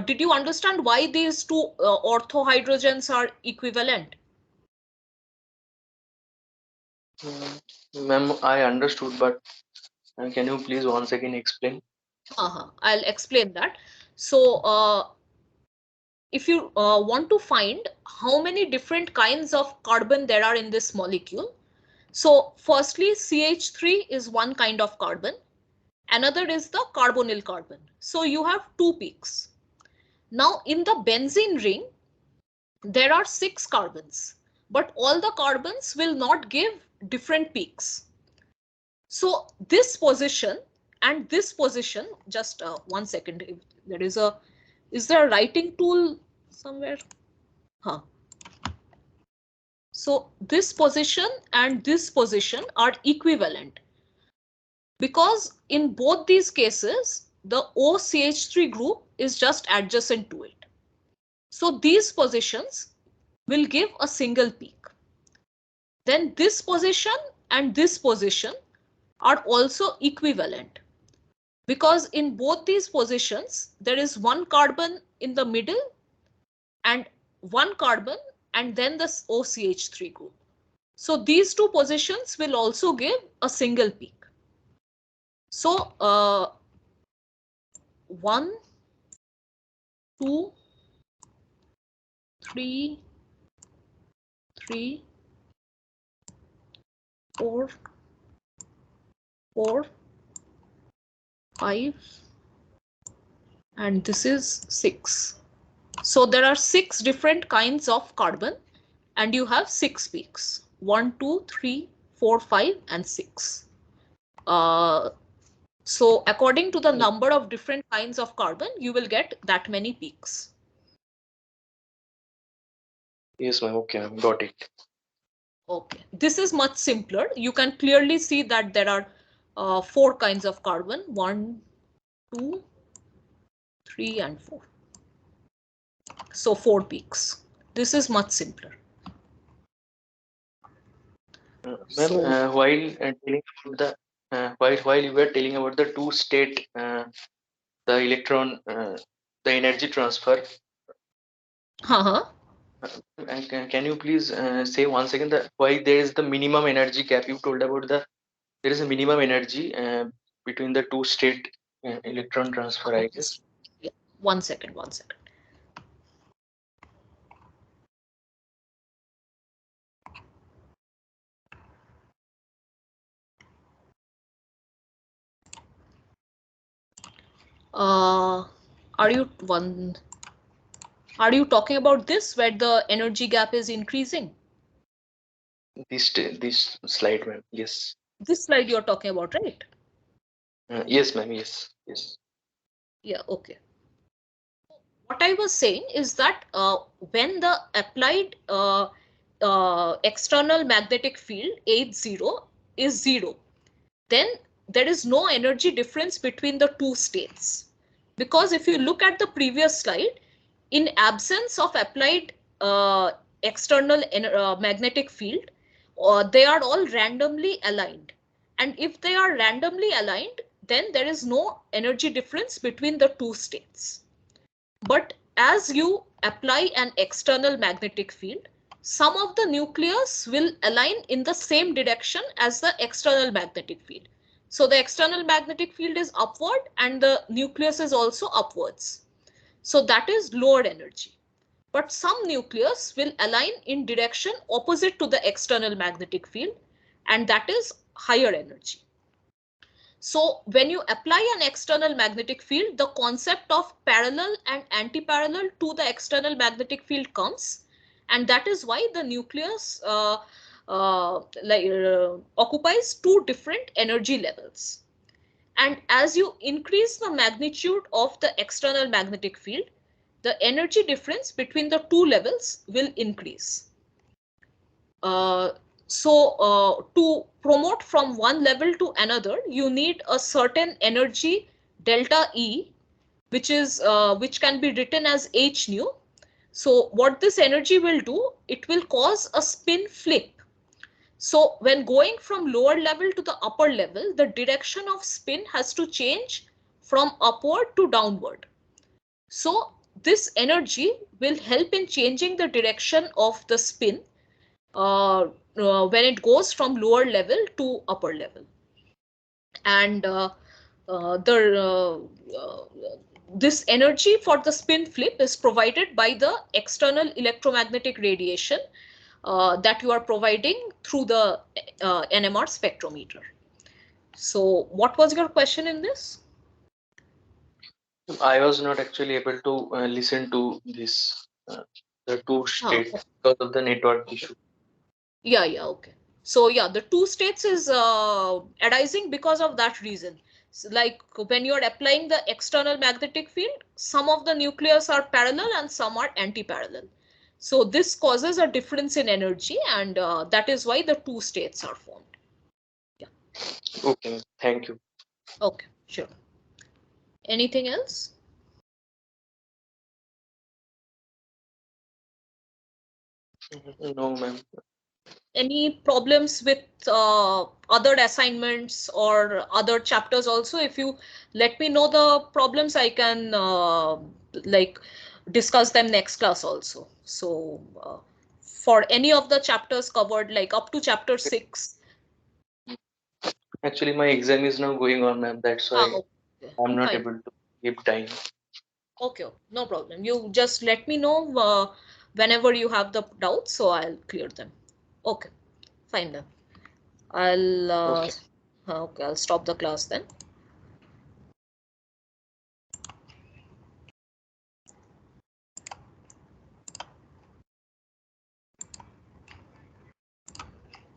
did you understand why these two orthohydrogens are equivalent? Ma'am, I understood, but can you please once again explain? I'll explain that. So if you want to find how many different kinds of carbon there are in this molecule, so firstly, CH3 is one kind of carbon. Another is the carbonyl carbon. So you have 2 peaks. Now in the benzene ring, there are 6 carbons, but all the carbons will not give different peaks. So this position and this position, just 1 second, there is there a writing tool somewhere? So this position and this position are equivalent, because in both these cases, the OCH3 group is just adjacent to it. So these positions will give a single peak. Then this position and this position are also equivalent, because in both these positions, there is one carbon in the middle and one carbon and then the OCH3 group. So these two positions will also give a single peak. So 1, 2, 3, 3, 4, 4, 5, and this is 6. So there are 6 different kinds of carbon and you have 6 peaks. 1, 2, 3, 4, 5 and 6. So according to the number of different kinds of carbon, you will get that many peaks. Yes, ma'am. Okay, ma'am. Got it. Okay, this is much simpler. You can clearly see that there are 4 kinds of carbon: 1, 2, 3, and 4. So 4 peaks. This is much simpler. Ma'am, while you were telling about the two-state, the electron, the energy transfer, can you please say once again that why there is the minimum energy gap? You told about there is a minimum energy between the two-state electron transfer, I guess. Yeah. One second. Are you talking about this where the energy gap is increasing? This slide, ma'am. Yes. This slide you're talking about, right? Yes, ma'am. Yes. Yeah, okay. What I was saying is that when the applied external magnetic field H0 is 0, then there is no energy difference between the two states. Because if you look at the previous slide, in absence of applied external magnetic field, they are all randomly aligned. And if they are randomly aligned, then there is no energy difference between the two states. But as you apply an external magnetic field, some of the nucleus will align in the same direction as the external magnetic field. So the external magnetic field is upward and the nucleus is also upwards. So that is lower energy. But some nucleus will align in direction opposite to the external magnetic field, and that is higher energy. So when you apply an external magnetic field, the concept of parallel and anti-parallel to the external magnetic field comes, and that is why the nucleus occupies two different energy levels. And as you increase the magnitude of the external magnetic field, the energy difference between the two levels will increase. To promote from one level to another, you need a certain energy delta E, which can be written as h nu. So what this energy will do, it will cause a spin flip. So when going from lower level to the upper level, the direction of spin has to change from upward to downward. So this energy will help in changing the direction of the spin when it goes from lower level to upper level. And this energy for the spin flip is provided by the external electromagnetic radiation that you are providing through the NMR spectrometer. So what was your question in this? I was not actually able to listen to this the two state because of the network issue. Yeah, okay. So yeah, the two states is arising because of that reason. So, like when you are applying the external magnetic field, some of the nucleus are parallel and some are anti-parallel. So this causes a difference in energy, and that is why the two states are formed. Yeah. Okay, thank you. Okay, sure. Anything else? No, ma'am. Any problems with other assignments or other chapters also? If you let me know the problems, I can like discuss them next class also. So for any of the chapters covered, like up to chapter 6. Actually, my exam is now going on, ma'am. That's why Okay. I'm not Fine. able to give time. Okay, no problem. You just let me know whenever you have the doubts, so I'll clear them. Okay, fine then. I'll Okay. okay, I'll stop the class then.